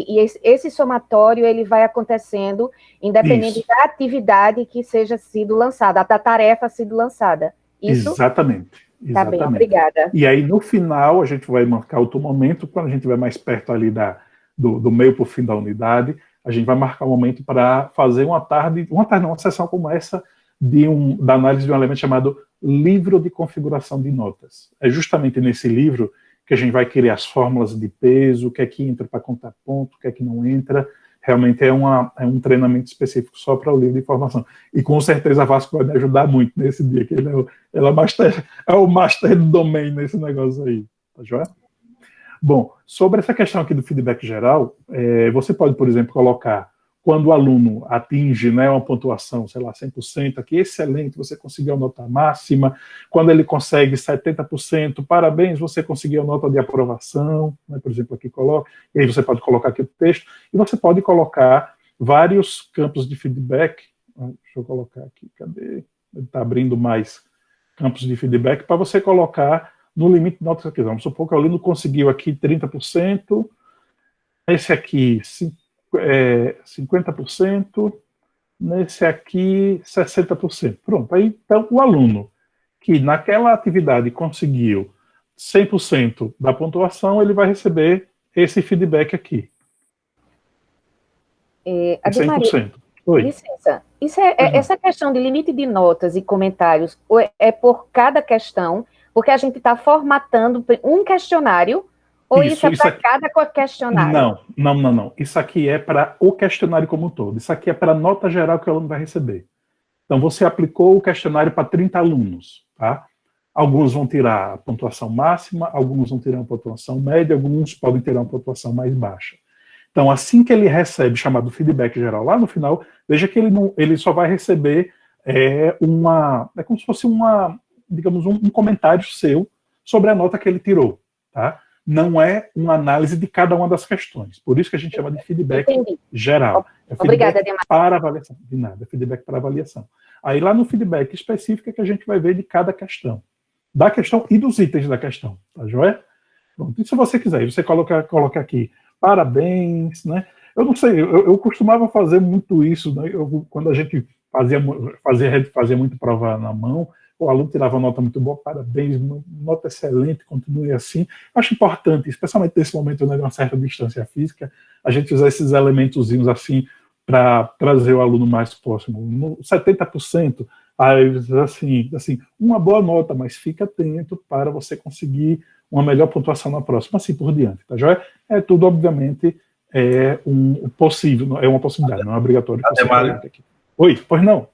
e esse somatório ele vai acontecendo independente da atividade que seja sido lançada, da tarefa sido lançada. Isso? Exatamente. Tá bem, obrigada. E aí, no final, a gente vai marcar outro momento, quando a gente vai mais perto ali do meio para o fim da unidade, a gente vai marcar um momento para fazer uma sessão como essa, da análise de um elemento chamado livro de configuração de notas. É justamente nesse livro que a gente vai criar as fórmulas de peso, o que é que entra para contar ponto, o que é que não entra. Realmente é um treinamento específico só para o livro de informação. E com certeza a Vasco vai me ajudar muito nesse dia, que ele é o master do domain nesse negócio aí. Tá joia? Bom, sobre essa questão aqui do feedback geral, você pode, por exemplo, colocar quando o aluno atinge, né, uma pontuação, sei lá, 100%, aqui, excelente, você conseguiu a nota máxima. Quando ele consegue 70%, parabéns, você conseguiu a nota de aprovação, né, por exemplo, aqui coloca, e aí você pode colocar aqui o texto, e você pode colocar vários campos de feedback, Deixa eu colocar aqui, cadê? Ele está abrindo mais campos de feedback para você colocar no limite de notas aqui. Vamos supor que o aluno conseguiu aqui 30%, esse aqui 50%, nesse aqui 60%. Pronto, aí então o aluno que naquela atividade conseguiu 100% da pontuação, ele vai receber esse feedback aqui. 100%. Oi. Licença, essa questão de limite de notas e comentários é por cada questão, porque a gente está formatando um questionário, ou isso é para cada questionário? Não. Isso aqui é para o questionário como um todo. Isso aqui é para a nota geral que o aluno vai receber. Então, você aplicou o questionário para 30 alunos, tá? Alguns vão tirar a pontuação máxima, alguns vão tirar uma pontuação média, alguns podem tirar uma pontuação mais baixa. Então, assim que ele recebe, chamado feedback geral, lá no final, veja que ele só vai receber é como se fosse digamos, um comentário seu sobre a nota que ele tirou, tá? Não é uma análise de cada uma das questões. Por isso que a gente chama de feedback geral. É feedback Obrigada, Demar. para avaliação. De nada, é feedback para avaliação. Aí lá no feedback específico é que a gente vai ver de cada questão. Da questão e dos itens da questão, tá joia? Pronto, e se você quiser, você coloca aqui, parabéns, né? Eu não sei, eu costumava fazer muito isso, né? Quando a gente fazia muito prova na mão, o aluno tirava nota muito boa, parabéns, nota excelente, continue assim. Acho importante, especialmente nesse momento, né, de uma certa distância física, a gente usar esses elementozinhos assim para trazer o aluno mais próximo. No 70%, assim, uma boa nota, mas fica atento para você conseguir uma melhor pontuação na próxima, assim por diante, tá joia? É tudo, obviamente, possível, é uma possibilidade, não é obrigatório. Aqui. Oi, pois não?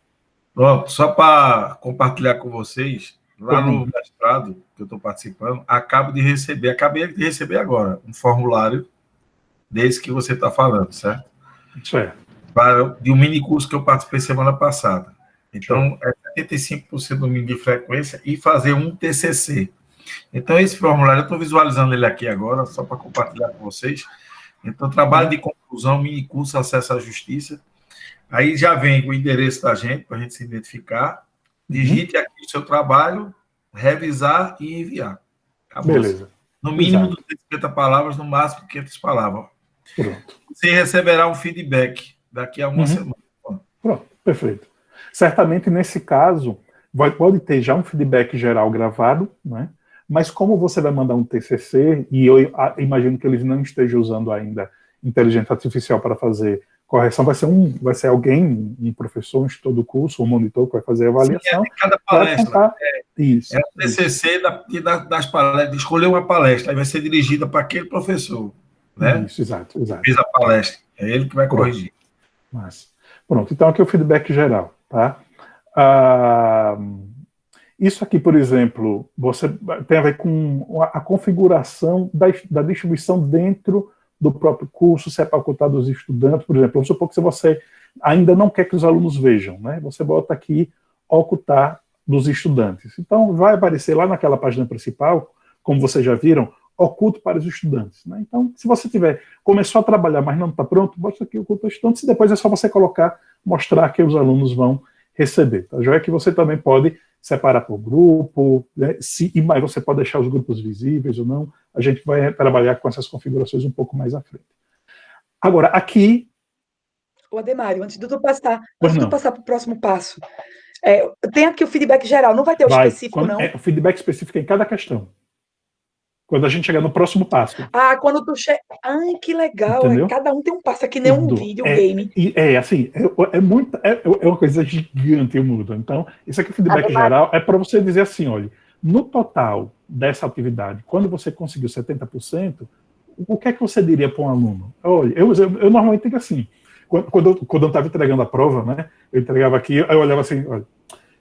Pronto, só para compartilhar com vocês, lá no mestrado que eu estou participando, acabei de receber agora um formulário desse que você está falando, certo? Certo. De um mini curso que eu participei semana passada. Então, é 75% do mínimo de frequência e fazer um TCC. Então, esse formulário, eu estou visualizando ele aqui agora, só para compartilhar com vocês. Então, trabalho de conclusão, mini curso, acesso à justiça. Aí já vem o endereço da gente, para a gente se identificar. Digite aqui o seu trabalho, revisar e enviar. Acabou. Beleza. No mínimo 250 palavras, no máximo 500 palavras. Pronto. Você receberá um feedback daqui a uma semana. Pronto, perfeito. Certamente, nesse caso, pode ter já um feedback geral gravado, né? Mas como você vai mandar um TCC, e eu imagino que eles não estejam usando ainda inteligência artificial para fazer correção, vai ser alguém, um professor, um instrutor do curso, um monitor que vai fazer a avaliação. Sim, cada palestra. Isso. É o TCC das palestras, de escolher uma palestra, aí vai ser dirigida para aquele professor, né? Isso, exato. Fez a palestra, é ele que vai corrigir. Mas, pronto, então aqui é o feedback geral, tá? Isso aqui, por exemplo, tem a ver com a configuração da distribuição dentro do próprio curso, se é para ocultar dos estudantes, por exemplo. Vamos supor que você ainda não quer que os alunos vejam, né? Você bota aqui ocultar dos estudantes. Então, vai aparecer lá naquela página principal, como vocês já viram, oculto para os estudantes, né? Então, se você começou a trabalhar, mas não está pronto, bota aqui oculto aos estudantes, e depois é só você mostrar que os alunos vão receber. Tá? Já é que você também pode separar por grupo, né? Mas você pode deixar os grupos visíveis ou não. A gente vai trabalhar com essas configurações um pouco mais à frente. Agora, aqui... O Ademário, antes de tu passar para o próximo passo, tem aqui o feedback geral, não vai ter o específico, não? O feedback específico é em cada questão. Quando a gente chegar no próximo passo. Quando tu chega... Ai, que legal. Cada um tem um passo, aqui nem um videogame. Assim, é uma coisa gigante o Moodle. Então, isso aqui, o feedback geral, é para você dizer assim, olha, no total dessa atividade, quando você conseguiu 70%, o que é que você diria para um aluno? Olha, eu normalmente digo assim, quando eu estava entregando a prova, né, eu entregava aqui, eu olhava assim, olha,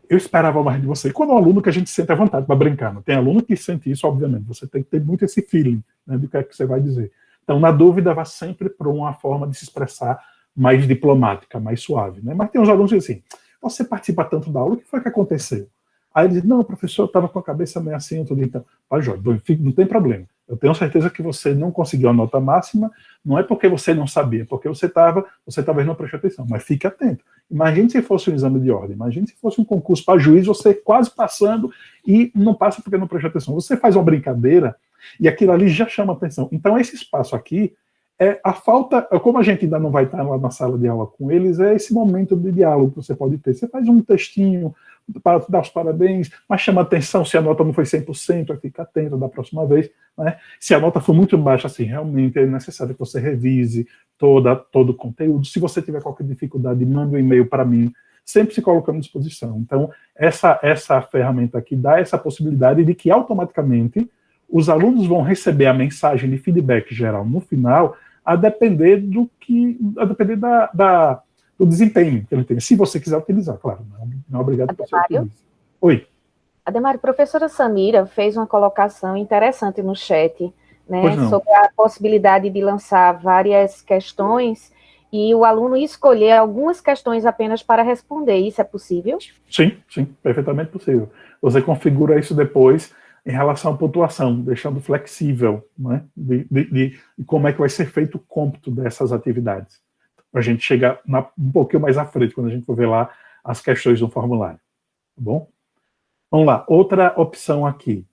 eu esperava mais de você. Quando é um aluno que a gente sente à vontade para brincar, não tem aluno que sente isso, obviamente, você tem que ter muito esse feeling, né, do que é que você vai dizer. Então, na dúvida, vá sempre para uma forma de se expressar mais diplomática, mais suave, né? Mas tem uns alunos que dizem assim, você participa tanto da aula, o que foi que aconteceu? Aí ele diz, não, professor, eu estava com a cabeça meio assim, eu tô então, Jorge, não tem problema. Eu tenho certeza que você não conseguiu a nota máxima, não é porque você não sabia, é porque você talvez não prestou atenção, mas fique atento. Imagine se fosse um exame de ordem, imagine se fosse um concurso para juiz, você quase passando e não passa porque não prestou atenção. Você faz uma brincadeira e aquilo ali já chama atenção. Então, esse espaço aqui é a falta, como a gente ainda não vai estar lá na sala de aula com eles, é esse momento de diálogo que você pode ter. Você faz um textinho para dar os parabéns, mas chama atenção se a nota não foi 100%, fica atento da próxima vez, né? Se a nota for muito baixa, assim, realmente é necessário que você revise todo o conteúdo. Se você tiver qualquer dificuldade, mande um e-mail para mim, sempre se colocando à disposição. Então, essa ferramenta aqui dá essa possibilidade de que automaticamente os alunos vão receber a mensagem de feedback geral no final, a depender do desempenho que ele tem. Se você quiser utilizar, claro, não é obrigado para você utilizar. Oi. Ademar, a professora Samira fez uma colocação interessante no chat, né, sobre a possibilidade de lançar várias questões e o aluno escolher algumas questões apenas para responder. Isso é possível? Sim, perfeitamente possível. Você configura isso depois em relação à pontuação, deixando flexível, né, de como é que vai ser feito o cômputo dessas atividades. A gente chega um pouquinho mais à frente, quando a gente for ver lá as questões do formulário. Tá bom? Vamos lá, outra opção aqui.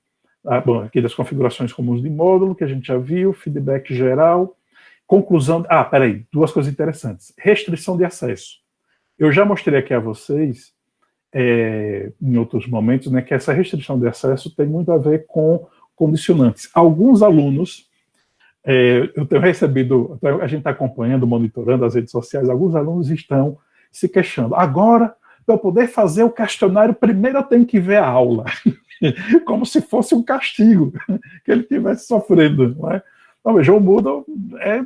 Bom, aqui das configurações comuns de módulo, que a gente já viu, feedback geral, conclusão... peraí, duas coisas interessantes. Restrição de acesso. Eu já mostrei aqui a vocês, em outros momentos, né, que essa restrição de acesso tem muito a ver com condicionantes. Alguns alunos, eu tenho recebido, a gente está acompanhando, monitorando as redes sociais, alguns alunos estão se queixando. Agora, para eu poder fazer o questionário, primeiro eu tenho que ver a aula. Como se fosse um castigo que ele estivesse sofrendo. Não é? Então, veja, o Moodle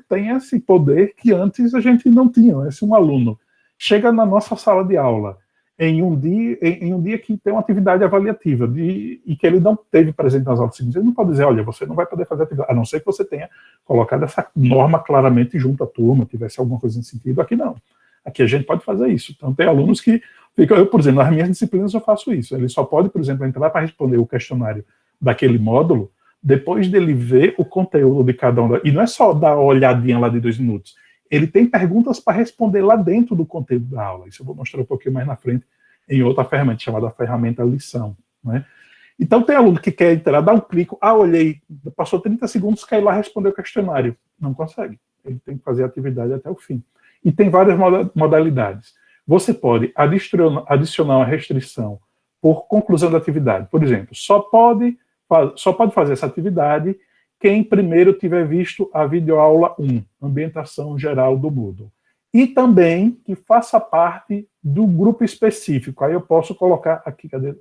tem esse poder que antes a gente não tinha. Se um aluno chega na nossa sala de aula em um dia que tem uma atividade avaliativa e que ele não teve presente nas aulas seguintes, ele não pode dizer, olha, você não vai poder fazer atividade, a não ser que você tenha colocado essa norma claramente junto à turma, tivesse alguma coisa nesse sentido. Aqui não. Aqui a gente pode fazer isso. Então, tem alunos que ficam... Eu, por exemplo, nas minhas disciplinas eu faço isso. Ele só pode, por exemplo, entrar para responder o questionário daquele módulo depois dele ver o conteúdo de cada um. E não é só dar uma olhadinha lá de 2 minutos. Ele tem perguntas para responder lá dentro do conteúdo da aula. Isso eu vou mostrar um pouquinho mais na frente em outra ferramenta, chamada ferramenta lição. Né? Então, tem aluno que quer entrar, dá um clique, olhei, passou 30 segundos, quer ir lá responder o questionário. Não consegue. Ele tem que fazer a atividade até o fim. E tem várias modalidades. Você pode adicionar uma restrição por conclusão da atividade. Por exemplo, só pode fazer essa atividade quem primeiro tiver visto a videoaula 1, Ambientação Geral do Moodle. E também que faça parte do grupo específico. Aí eu posso colocar aqui, cadê?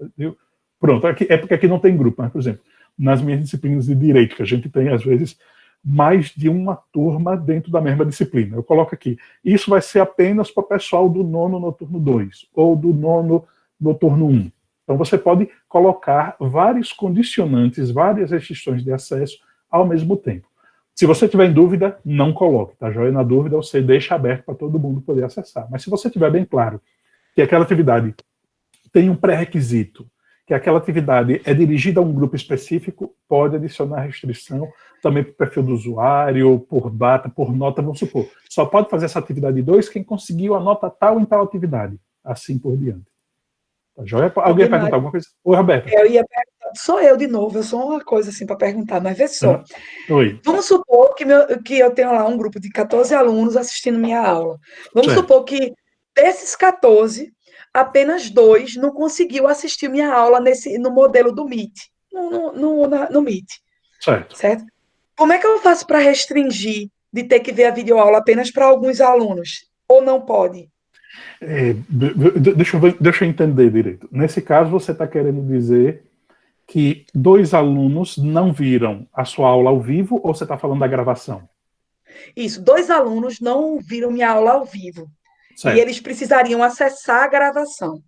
Pronto, aqui, é porque aqui não tem grupo, mas, por exemplo, nas minhas disciplinas de Direito, que a gente tem, às vezes, mais de uma turma dentro da mesma disciplina. Eu coloco aqui, isso vai ser apenas para o pessoal do 9º noturno 2, ou do 9º noturno 1. Então você pode colocar vários condicionantes, várias restrições de acesso ao mesmo tempo. Se você tiver em dúvida, não coloque, tá joia? Na dúvida, você deixa aberto para todo mundo poder acessar. Mas se você tiver bem claro que aquela atividade tem um pré-requisito, que aquela atividade é dirigida a um grupo específico, pode adicionar restrição também para o perfil do usuário, por data, por nota, vamos supor. Só pode fazer essa atividade 2 quem conseguiu a nota tal em tal atividade. Assim por diante. Tá joia? Alguém ia perguntar alguma coisa? Oi, Roberta. Eu ia perguntar, sou eu de novo, eu sou uma coisa assim para perguntar, mas vê só. Oi. Vamos supor que eu tenho lá um grupo de 14 alunos assistindo minha aula. Vamos supor que desses 14... apenas 2 não conseguiu assistir minha aula no modelo do Meet, no Meet. Certo? Como é que eu faço para restringir de ter que ver a videoaula apenas para alguns alunos? Ou não pode? Deixa eu entender direito. Nesse caso, você está querendo dizer que 2 alunos não viram a sua aula ao vivo, ou você está falando da gravação? Isso, 2 alunos não viram minha aula ao vivo. Certo. E eles precisariam acessar a gravação.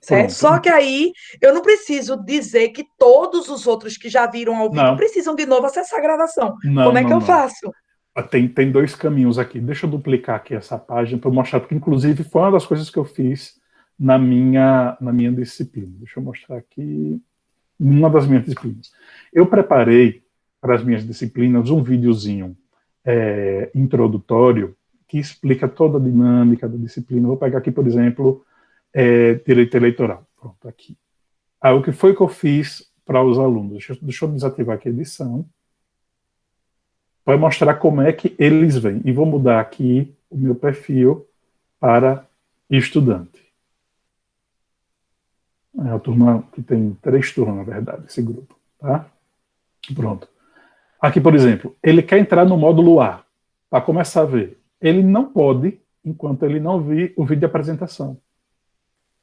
Certo? Pronto. Só que aí eu não preciso dizer que todos os outros que já viram ao vivo precisam de novo acessar a gravação. Como é que eu faço? Tem 2 caminhos aqui. Deixa eu duplicar aqui essa página para mostrar, porque inclusive foi uma das coisas que eu fiz na minha disciplina. Deixa eu mostrar aqui uma das minhas disciplinas. Eu preparei para as minhas disciplinas um videozinho introdutório que explica toda a dinâmica da disciplina. Vou pegar aqui, por exemplo, direito eleitoral. Pronto, aqui. O que foi que eu fiz para os alunos? Deixa eu desativar aqui a edição. Vai mostrar como é que eles vêm. E vou mudar aqui o meu perfil para estudante. É a turma que tem 3 turmas, na verdade, esse grupo. Tá? Pronto. Aqui, por exemplo, ele quer entrar no módulo A, para começar a ver. Ele não pode, enquanto ele não vir o vídeo de apresentação.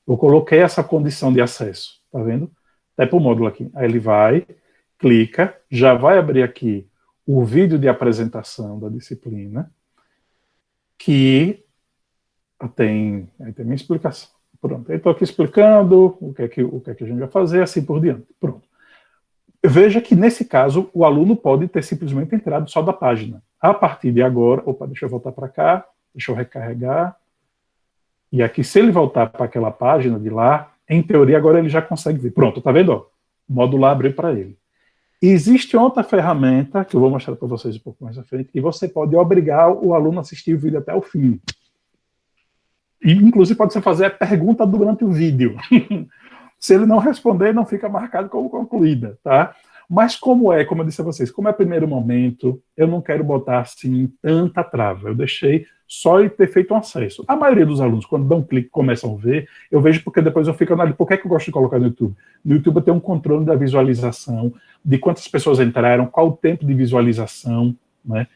Eu coloquei essa condição de acesso, tá vendo? Até para o módulo aqui. Aí ele vai, clica, já vai abrir aqui o vídeo de apresentação da disciplina, que tem minha explicação. Pronto, eu estou aqui explicando o que é que a gente vai fazer, assim por diante. Pronto. Veja que, nesse caso, o aluno pode ter simplesmente entrado só da página. A partir de agora, deixa eu voltar para cá, deixa eu recarregar. E aqui, se ele voltar para aquela página de lá, em teoria, agora ele já consegue ver. Pronto, tá vendo? Ó, o módulo abriu para ele. Existe outra ferramenta, que eu vou mostrar para vocês um pouco mais à frente, que você pode obrigar o aluno a assistir o vídeo até o fim. E, inclusive, pode ser fazer a pergunta durante o vídeo. Se ele não responder, não fica marcado como concluída, tá? Mas como eu disse a vocês, como é primeiro momento, eu não quero botar, assim, tanta trava. Eu deixei só ele ter feito um acesso. A maioria dos alunos, quando dão um clique, começam a ver, eu vejo porque depois eu fico analisando. Por que eu gosto de colocar no YouTube? No YouTube tem um controle da visualização, de quantas pessoas entraram, qual o tempo de visualização, né?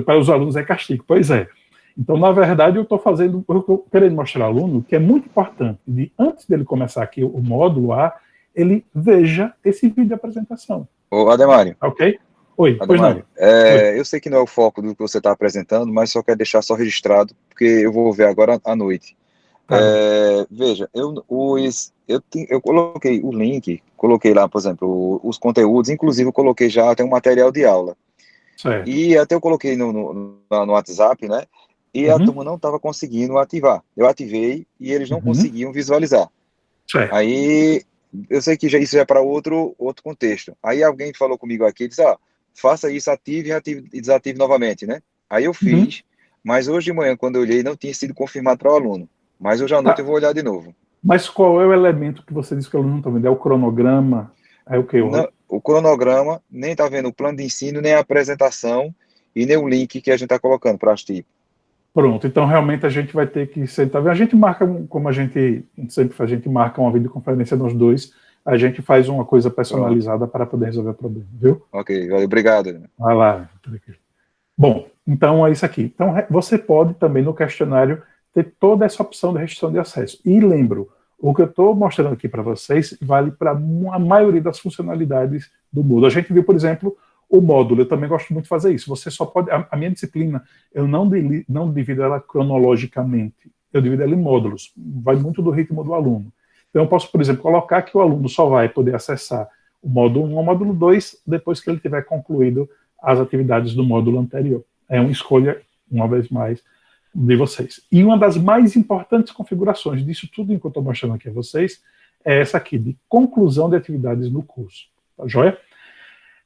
Para os alunos é castigo. Pois é. Então, na verdade, eu estou querendo mostrar ao aluno que é muito importante, antes dele começar aqui o módulo A, ele veja esse vídeo de apresentação. Ô, Ademário. Ok? Oi, Ademário, pois não. Eu sei que não é o foco do que você está apresentando, mas só quero deixar só registrado, porque eu vou ver agora à noite. Veja, eu coloquei o link, coloquei lá, por exemplo, os conteúdos, inclusive eu coloquei já até um material de aula. Certo. E até eu coloquei no WhatsApp, né? E a turma não estava conseguindo ativar. Eu ativei e eles não conseguiam visualizar. Certo. Aí, eu sei que isso já é para outro contexto. Aí alguém falou comigo aqui, disse, faça isso, ative e desative novamente, né? Aí eu fiz, mas hoje de manhã, quando eu olhei, não tinha sido confirmado para o aluno. Mas hoje à noite eu vou olhar de novo. Mas qual é o elemento que você disse que o aluno não está vendo? É o cronograma? É o que? Não, o cronograma, nem está vendo o plano de ensino, nem a apresentação e nem o link que a gente está colocando para assistir. Pronto, então realmente a gente vai ter que sentar. A gente marca, como a gente sempre faz, a gente marca uma videoconferência nos dois, a gente faz uma coisa personalizada para poder resolver o problema, viu? Ok, obrigado. Vai lá. Bom, então é isso aqui. Então você pode também no questionário ter toda essa opção de restrição de acesso. E lembro, o que eu estou mostrando aqui para vocês vale para a maioria das funcionalidades do Moodle. A gente viu, por exemplo, o módulo, eu também gosto muito de fazer isso. Você só pode... A minha disciplina, eu não divido ela cronologicamente. Eu divido ela em módulos. Vai muito do ritmo do aluno. Então, eu posso, por exemplo, colocar que o aluno só vai poder acessar o módulo 1 ou o módulo 2 depois que ele tiver concluído as atividades do módulo anterior. É uma escolha, uma vez mais, de vocês. E uma das mais importantes configurações disso tudo que eu estou mostrando aqui a vocês é essa aqui, de conclusão de atividades no curso. Tá joia?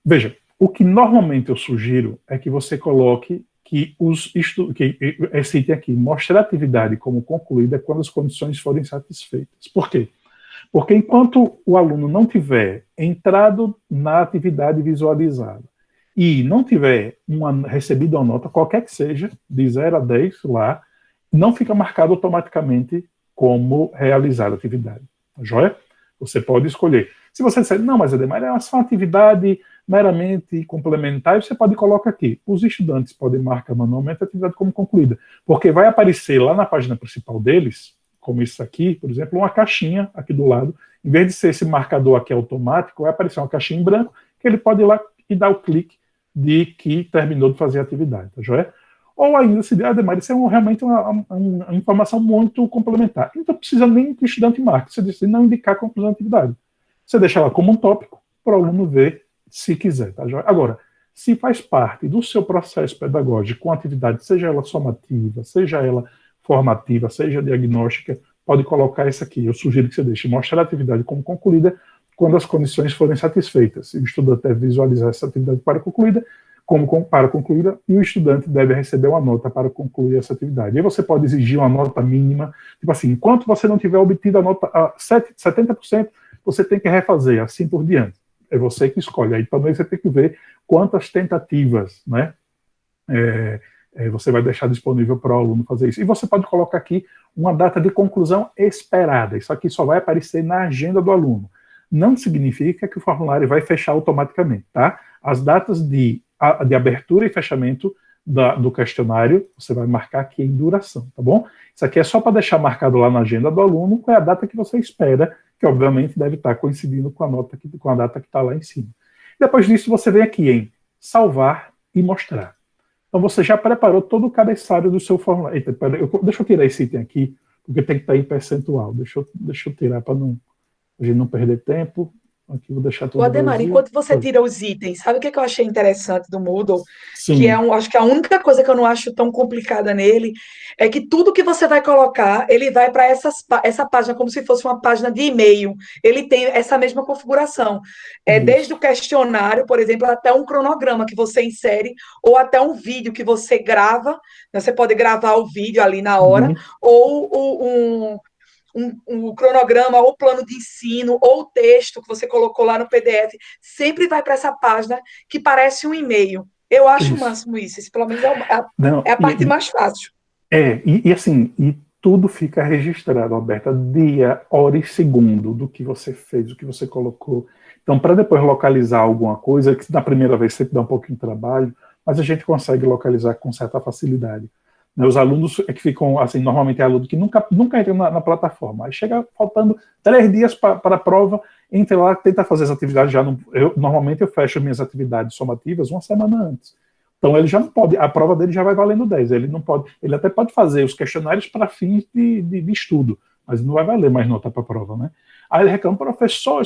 Veja, o que normalmente eu sugiro é que você coloque que esse item aqui, mostrar a atividade como concluída quando as condições forem satisfeitas. Por quê? Porque enquanto o aluno não tiver entrado na atividade visualizada e não tiver recebido uma nota, qualquer que seja, de 0 a 10 lá, não fica marcado automaticamente como realizar a atividade. Tá joia? Você pode escolher. Se você disser, não, mas Ademar, é só uma atividade meramente complementar, você pode colocar aqui. Os estudantes podem marcar manualmente a atividade como concluída, porque vai aparecer lá na página principal deles, como isso aqui, por exemplo, uma caixinha aqui do lado. Em vez de ser esse marcador aqui automático, vai aparecer uma caixinha em branco, que ele pode ir lá e dar o clique de que terminou de fazer a atividade, tá joia? Ou ainda, se Ademar, isso é realmente uma informação muito complementar. Então, não precisa nem que o estudante marque, você decide não indicar a conclusão da atividade. Você deixa ela como um tópico para o aluno ver se quiser, tá joia? Agora, se faz parte do seu processo pedagógico com atividade, seja ela somativa, seja ela formativa, seja diagnóstica, pode colocar isso aqui. Eu sugiro que você deixe mostrar a atividade como concluída quando as condições forem satisfeitas. O estudante deve visualizar essa atividade para concluída, para concluída, e o estudante deve receber uma nota para concluir essa atividade. E aí você pode exigir uma nota mínima, tipo assim, enquanto você não tiver obtido a nota 70%, você tem que refazer, assim por diante. É você que escolhe. Aí também você tem que ver quantas tentativas, né, você vai deixar disponível para o aluno fazer isso. E você pode colocar aqui uma data de conclusão esperada. Isso aqui só vai aparecer na agenda do aluno. Não significa que o formulário vai fechar automaticamente, tá? As datas de abertura e fechamento do questionário, você vai marcar aqui em duração, tá bom? Isso aqui é só para deixar marcado lá na agenda do aluno qual é a data que você espera, que obviamente deve estar coincidindo com a data que está lá em cima. Depois disso, você vem aqui em salvar e mostrar. Então, você já preparou todo o cabeçalho do seu formulário. Eita, deixa eu tirar esse item aqui, porque tem que estar em percentual. Deixa eu tirar para a gente não perder tempo. Aqui vou deixar tudo. Ademar, enquanto você tira os itens, sabe o que eu achei interessante do Moodle? Sim. Que acho que a única coisa que eu não acho tão complicada nele é que tudo que você vai colocar, ele vai para essa página como se fosse uma página de e-mail. Ele tem essa mesma configuração. Desde o questionário, por exemplo, até um cronograma que você insere, ou até um vídeo que você grava. Você pode gravar o vídeo ali na hora, ou um cronograma, ou plano de ensino, ou o texto que você colocou lá no PDF, sempre vai para essa página que parece um e-mail. Eu acho o máximo isso. Isso, pelo menos, é a parte mais fácil. E tudo fica registrado, Alberta, dia, hora e segundo do que você fez, do que você colocou. Então, para depois localizar alguma coisa, que na primeira vez sempre dá um pouquinho de trabalho, mas a gente consegue localizar com certa facilidade. Os alunos que ficam, assim, normalmente é aluno que nunca entra na plataforma. Aí chega faltando 3 dias para a prova, entra lá, tenta fazer as atividades já. Normalmente eu fecho minhas atividades somativas uma semana antes. Então ele já não pode, a prova dele já vai valendo 10. Ele não pode, ele até pode fazer os questionários para fins de estudo, mas não vai valer mais nota para a prova, né? Aí ele reclama, professor,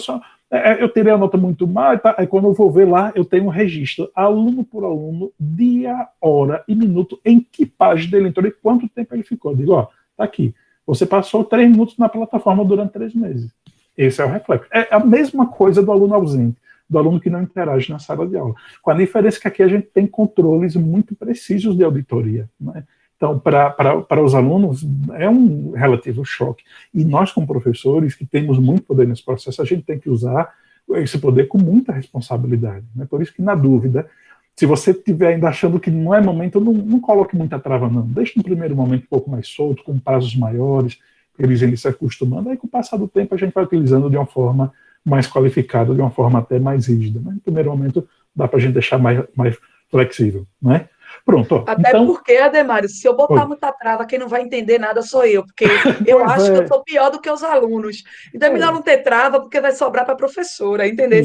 eu tirei a nota muito mal, tá? Aí quando eu vou ver lá, eu tenho um registro, aluno por aluno, dia, hora e minuto, em que página ele entrou e quanto tempo ele ficou. Eu digo, tá aqui, você passou 3 minutos na plataforma durante 3 meses. Esse é o reflexo. É a mesma coisa do aluno ausente, do aluno que não interage na sala de aula. Com a diferença que aqui a gente tem controles muito precisos de auditoria, né? Então, para os alunos, é um relativo choque. E nós, como professores, que temos muito poder nesse processo, a gente tem que usar esse poder com muita responsabilidade, né? Por isso que, na dúvida, se você estiver ainda achando que não é momento, não coloque muita trava, não. Deixe no primeiro momento um pouco mais solto, com prazos maiores, eles se acostumando. Aí, com o passar do tempo, a gente vai utilizando de uma forma mais qualificada, de uma forma até mais rígida. Mas, no primeiro momento, dá para a gente deixar mais flexível, né? Pronto. Até então, porque, Ademário, se eu botar muita trava, quem não vai entender nada sou eu, porque eu acho que eu sou pior do que os alunos. Então é melhor não ter trava, porque vai sobrar para a professora, entendeu?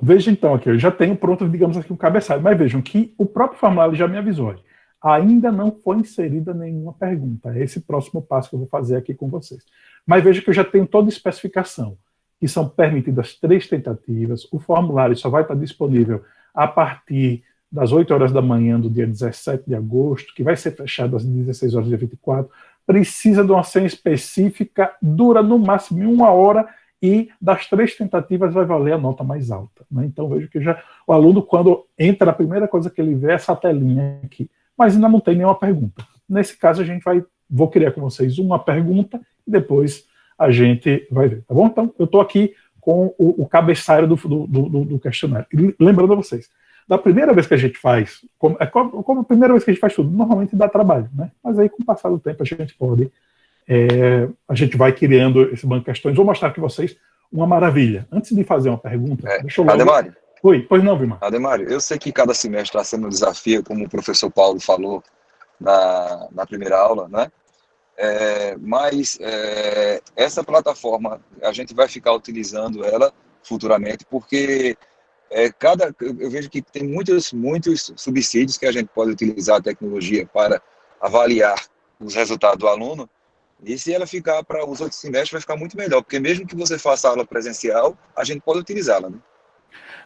Veja então aqui, eu já tenho pronto, digamos aqui, um cabeçalho, mas vejam que o próprio formulário já me avisou. Ainda não foi inserida nenhuma pergunta. É esse próximo passo que eu vou fazer aqui com vocês. Mas veja que eu já tenho toda a especificação, que são permitidas 3 tentativas, o formulário só vai estar disponível a partir das 8 horas da manhã do dia 17 de agosto, que vai ser fechado às 16 horas do dia 24, precisa de uma senha específica, dura no máximo 1 hora, e das 3 tentativas vai valer a nota mais alta, né? Então vejo que o aluno, quando entra, a primeira coisa que ele vê é essa telinha aqui, mas ainda não tem nenhuma pergunta. Nesse caso, vou criar com vocês uma pergunta, e depois a gente vai ver, tá bom? Então, eu estou aqui com o cabeçalho do questionário. E lembrando a vocês, da primeira vez que a gente faz, como a primeira vez que a gente faz tudo, normalmente dá trabalho, né? Mas aí, com o passar do tempo, a gente pode, a gente vai criando esse banco de questões. Vou mostrar para vocês uma maravilha. Antes de fazer uma pergunta, deixa eu logo... Ademário. Oi, pois não, Vilmar. Ademário, eu sei que cada semestre está sendo um desafio, como o professor Paulo falou na primeira aula, né? Mas essa plataforma, a gente vai ficar utilizando ela futuramente, porque eu vejo que tem muitos subsídios que a gente pode utilizar a tecnologia para avaliar os resultados do aluno, e se ela ficar para os outros semestres vai ficar muito melhor, porque mesmo que você faça aula presencial, a gente pode utilizá-la, né?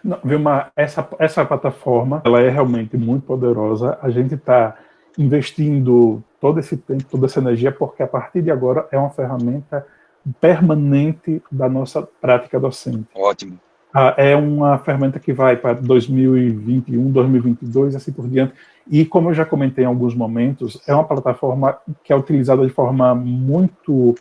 Não, Vilmar, essa plataforma, ela é realmente muito poderosa. A gente está investindo todo esse tempo, toda essa energia, porque a partir de agora é uma ferramenta permanente da nossa prática docente. Ótimo. É uma ferramenta que vai para 2021, 2022, assim por diante. E, como eu já comentei em alguns momentos, é uma plataforma que é utilizada de forma muito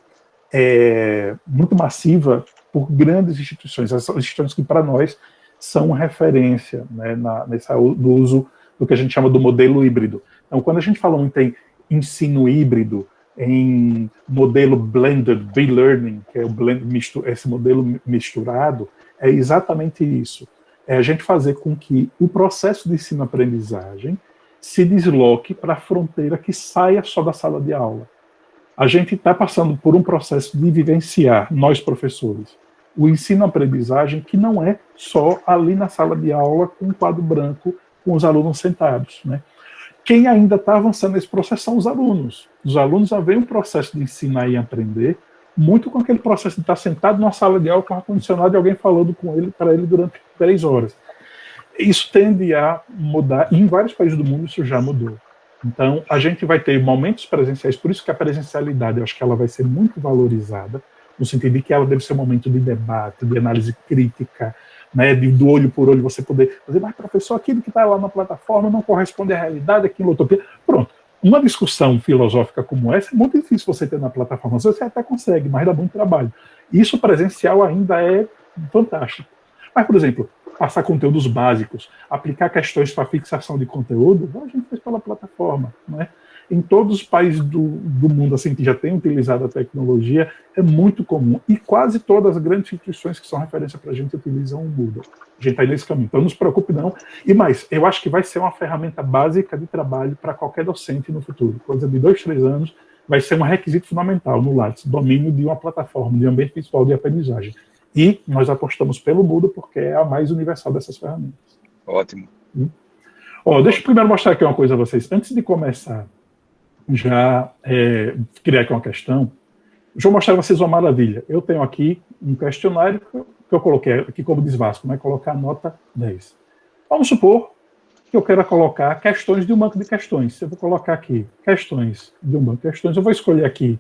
massiva por grandes instituições, as instituições que, para nós, são referência, né, no uso do que a gente chama do modelo híbrido. Então, quando a gente fala muito em ensino híbrido, em modelo blended e-learning, que é esse modelo misturado, é exatamente isso. É a gente fazer com que o processo de ensino-aprendizagem se desloque para a fronteira que saia só da sala de aula. A gente está passando por um processo de vivenciar, nós professores, o ensino-aprendizagem que não é só ali na sala de aula com um quadro branco, com os alunos sentados, né? Quem ainda está avançando nesse processo são os alunos. Os alunos já veem um processo de ensinar e aprender muito com aquele processo de estar sentado numa sala de aula com ar-condicionado e alguém falando com ele, para ele durante 3 horas. Isso tende a mudar, e em vários países do mundo isso já mudou. Então, a gente vai ter momentos presenciais, por isso que a presencialidade, eu acho que ela vai ser muito valorizada, no sentido de que ela deve ser um momento de debate, de análise crítica, né, do olho por olho, você poder dizer, mas professor, aquilo que está lá na plataforma não corresponde à realidade, aquilo é utopia. Pronto. Uma discussão filosófica como essa é muito difícil você ter na plataforma. Você até consegue, mas dá muito trabalho. Isso presencial ainda é fantástico. Mas, por exemplo, passar conteúdos básicos, aplicar questões para fixação de conteúdo, a gente fez pela plataforma, né? Em todos os países do mundo assim, que já têm utilizado a tecnologia, é muito comum. E quase todas as grandes instituições que são referência para a gente utilizam o Moodle. A gente está nesse caminho. Então, não se preocupe, não. E mais, eu acho que vai ser uma ferramenta básica de trabalho para qualquer docente no futuro. Coisa de 2, 3 anos, vai ser um requisito fundamental no Lattes, domínio de uma plataforma, de ambiente visual de aprendizagem. E nós apostamos pelo Moodle porque é a mais universal dessas ferramentas. Ótimo. Deixa eu primeiro mostrar aqui uma coisa a vocês. Antes de começar criar aqui uma questão, deixa eu mostrar a vocês uma maravilha. Eu tenho aqui um questionário que eu coloquei aqui como desvasco, né? Colocar a nota 10. Vamos supor que eu queira colocar questões de um banco de questões. Eu vou colocar aqui questões de um banco de questões. Eu vou escolher aqui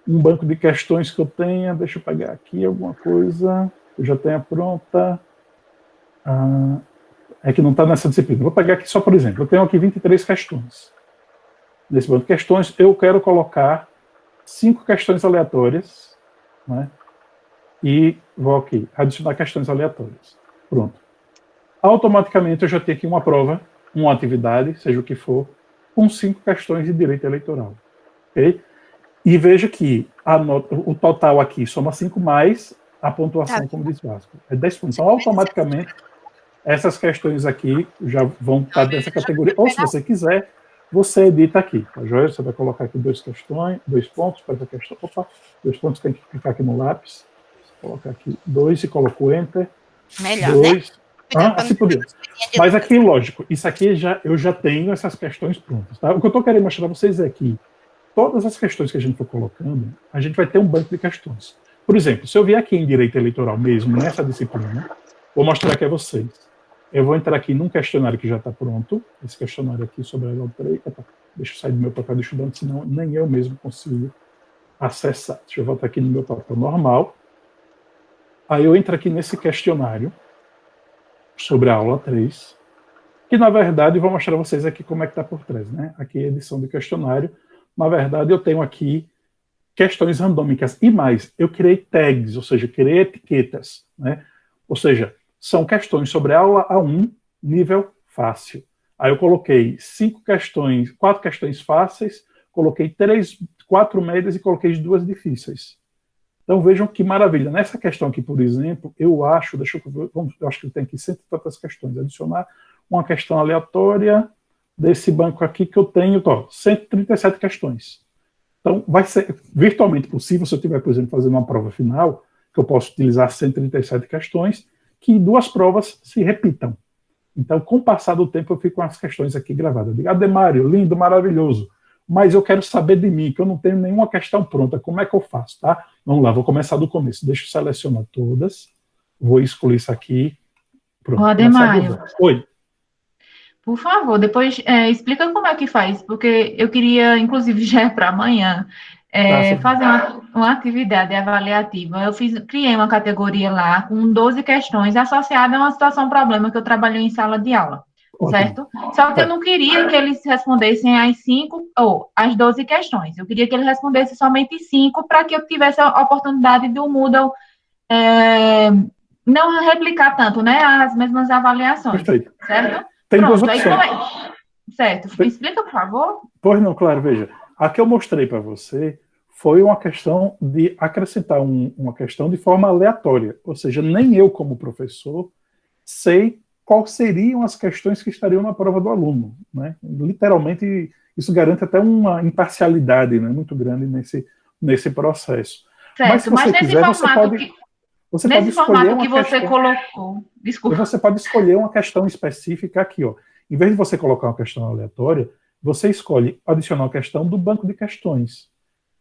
um banco de questões que eu tenha. Deixa eu pegar aqui alguma coisa que eu já tenha pronta. É que não está nessa disciplina. Vou pegar aqui só, por exemplo, eu tenho aqui 23 questões. Nesse banco de questões, eu quero colocar 5 questões aleatórias, né? E vou aqui, adicionar questões aleatórias. Pronto. Automaticamente eu já tenho aqui uma prova, uma atividade, seja o que for, com 5 questões de direito eleitoral. Ok? E veja que o total aqui soma 5 mais a pontuação como desvasco. É 10 pontos. Então, automaticamente, essas questões aqui já vão estar dessa categoria. Ou, se você quiser, você edita aqui, tá joia? Você vai colocar aqui 2 pontos para essa questão. Opa, 2 pontos, tem que clicar aqui no lápis. Colocar aqui 2 e coloco o Enter. Melhor, 2. Né? Assim por diante. Mas aqui, lógico, isso aqui eu já tenho essas questões prontas. Tá? O que eu estou querendo mostrar para vocês é que todas as questões que a gente for colocando, a gente vai ter um banco de questões. Por exemplo, se eu vier aqui em direito eleitoral mesmo, nessa disciplina, vou mostrar aqui a vocês. Eu vou entrar aqui num questionário que já está pronto. Esse questionário aqui sobre a L3. Deixa eu sair do meu papel de estudante, senão nem eu mesmo consigo acessar. Deixa eu voltar aqui no meu papel normal. Aí eu entro aqui nesse questionário sobre a aula 3, que na verdade eu vou mostrar a vocês aqui como é que está por trás, né? Aqui a edição do questionário. Na verdade eu tenho aqui questões randômicas e mais, eu criei tags, ou seja, criei etiquetas, né? Ou seja, são questões sobre a aula A1, nível fácil. Aí eu coloquei 4 questões fáceis, coloquei 4 médias e coloquei 2 difíceis. Então vejam que maravilha. Nessa questão aqui, por exemplo, eu acho que tem aqui 100 e tantas questões. Adicionar uma questão aleatória desse banco aqui que eu tenho, 137 questões. Então vai ser virtualmente possível, se eu estiver, por exemplo, fazendo uma prova final, que eu posso utilizar 137 questões, que 2 provas se repitam. Então, com o passar do tempo, eu fico com as questões aqui gravadas. Eu digo, Ademário, lindo, maravilhoso, mas eu quero saber de mim, que eu não tenho nenhuma questão pronta, como é que eu faço, tá? Vamos lá, vou começar do começo. Deixa eu selecionar todas, vou excluir isso aqui. Pronto. Ô, Ademário. Oi. Por favor, depois explica como é que faz, porque eu queria, inclusive, já é para amanhã, fazer uma atividade avaliativa. Eu criei uma categoria lá com 12 questões associadas a uma situação, problema que eu trabalhei em sala de aula, certo? Só que eu não queria que eles respondessem as 12 questões. Eu queria que eles respondessem somente 5 para que eu tivesse a oportunidade do Moodle não replicar tanto, né, as mesmas avaliações. Perfeito. Certo? Tem duas opções. Certo. Explica, por favor. Pois não, claro, veja. A que eu mostrei para você foi uma questão de acrescentar uma questão de forma aleatória. Ou seja, nem eu, como professor, sei quais seriam as questões que estariam na prova do aluno. Né? Literalmente, isso garante até uma imparcialidade, né, muito grande nesse processo. Certo, mas se você quiser, você pode escolher uma questão que você colocou. Desculpa. Você pode escolher uma questão específica aqui, ó. Em vez de você colocar uma questão aleatória, você escolhe adicionar uma questão do banco de questões.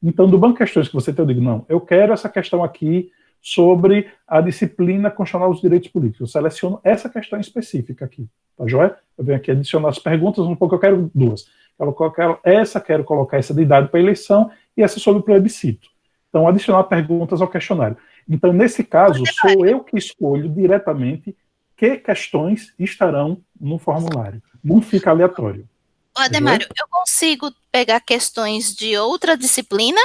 Então, do banco de questões que você tem, eu digo, não, eu quero essa questão aqui sobre a disciplina constitucional dos direitos políticos. Eu seleciono essa questão específica aqui, tá joia? Eu venho aqui adicionar as perguntas, um pouco eu quero duas. Quero colocar essa de idade para eleição e essa sobre o plebiscito. Então, adicionar perguntas ao questionário. Então, nesse caso, sou eu que escolho diretamente que questões estarão no formulário. Não fica aleatório. Ademário, eu consigo pegar questões de outra disciplina?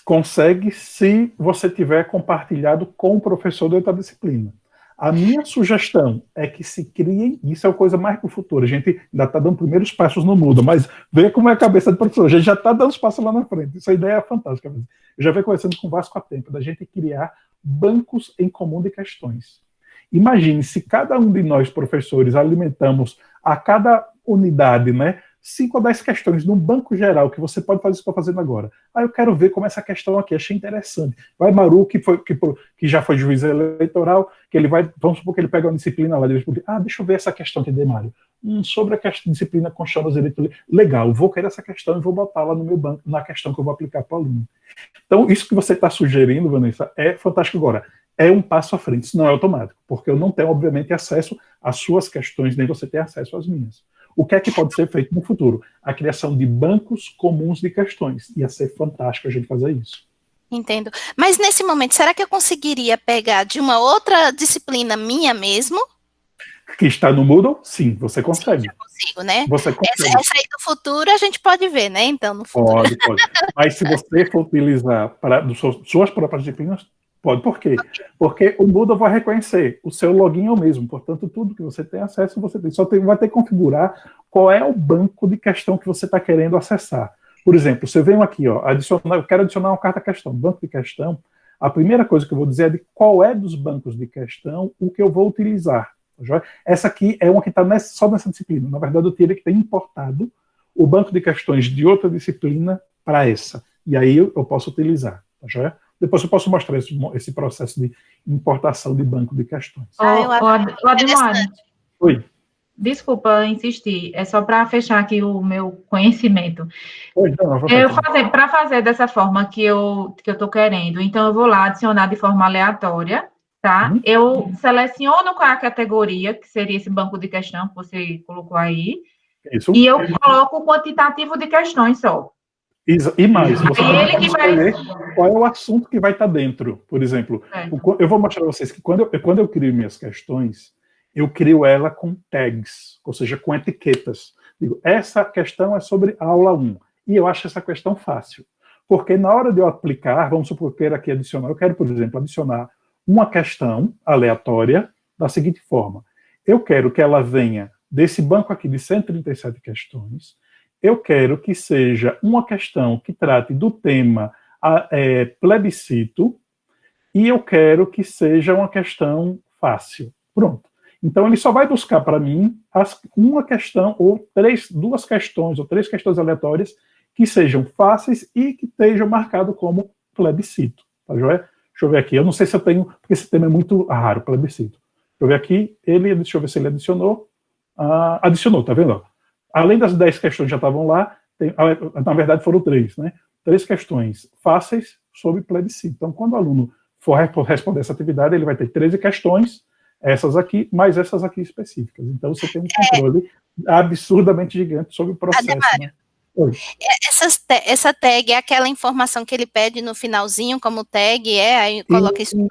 Consegue se você tiver compartilhado com o professor de outra disciplina. A minha sugestão é que se criem, isso é a coisa mais para o futuro, a gente ainda está dando primeiros passos no Moodle, mas vê como é a cabeça do professor, a gente já está dando os passos lá na frente, essa ideia é fantástica. Eu já venho conversando com o Vasco há tempo, da gente criar bancos em comum de questões. Imagine se cada um de nós, professores, alimentamos a cada unidade, né, 5 ou 10 questões num banco geral, que você pode fazer isso que eu estou fazendo agora. Eu quero ver como essa questão aqui, achei interessante. Vai Maru, que já foi juiz eleitoral, que ele vai, vamos supor que ele pega uma disciplina lá, deixa eu ver essa questão aqui de Mário. Sobre a questão de disciplina constitucional dos direitos políticos. Legal, vou querer essa questão e vou botar lá no meu banco, na questão que eu vou aplicar para o aluno. Então, isso que você está sugerindo, Vanessa, é fantástico agora. É um passo à frente, isso não é automático, porque eu não tenho, obviamente, acesso às suas questões, nem você tem acesso às minhas. O que é que pode ser feito no futuro? A criação de bancos comuns de questões. Ia ser fantástico a gente fazer isso. Entendo. Mas nesse momento, será que eu conseguiria pegar de uma outra disciplina minha mesmo? Que está no Moodle? Sim, você consegue. Sim, eu consigo, né? Você consegue. Essa aí do futuro a gente pode ver, né? Então, no futuro. Pode. Mas se você for utilizar para suas próprias disciplinas, pode. Por quê? Porque o Moodle vai reconhecer, o seu login é o mesmo, portanto, tudo que você tem acesso, você tem. Vai ter que configurar qual é o banco de questão que você está querendo acessar. Por exemplo, você vem aqui, ó, eu quero adicionar uma carta questão, banco de questão, a primeira coisa que eu vou dizer é de qual é dos bancos de questão o que eu vou utilizar. Essa aqui é uma que está só nessa disciplina. Na verdade, eu teria que ter importado o banco de questões de outra disciplina para essa. E aí eu posso utilizar. Tá joia? Depois eu posso mostrar esse processo de importação de banco de questões. Ademário. Oi. Desculpa insistir, é só para fechar aqui o meu conhecimento. Para fazer dessa forma que eu estou querendo, então eu vou lá adicionar de forma aleatória, tá? Uhum. Eu seleciono qual é a categoria, que seria esse banco de questão que você colocou aí, isso. E eu coloco o quantitativo de questões só. E mais, você pode escolher qual é o assunto que vai estar dentro. Por exemplo, eu vou mostrar para vocês que quando eu crio minhas questões, eu crio ela com tags, ou seja, com etiquetas. Digo, essa questão é sobre a aula 1. E eu acho essa questão fácil. Porque na hora de eu aplicar, vamos supor que eu quero aqui adicionar, eu quero, por exemplo, adicionar uma questão aleatória da seguinte forma. Eu quero que ela venha desse banco aqui de 137 questões. Eu quero que seja uma questão que trate do tema plebiscito, e eu quero que seja uma questão fácil. Pronto. Então, ele só vai buscar para mim uma questão, ou duas questões, ou três questões aleatórias que sejam fáceis e que estejam marcadas como plebiscito. Tá joia? Deixa eu ver aqui. Eu não sei se eu tenho, porque esse tema é muito raro, plebiscito. Deixa eu ver aqui. Deixa eu ver se ele adicionou. Adicionou, tá vendo? Além das 10 questões que já estavam lá, na verdade foram 3, né? 3 questões fáceis sobre plebiscito. Então, quando o aluno for responder essa atividade, ele vai ter 13 questões, essas aqui, mais essas aqui específicas. Então, você tem um controle absurdamente gigante sobre o processo. Ademário, né? Essa tag é aquela informação que ele pede no finalzinho como tag, aí coloca isso lá?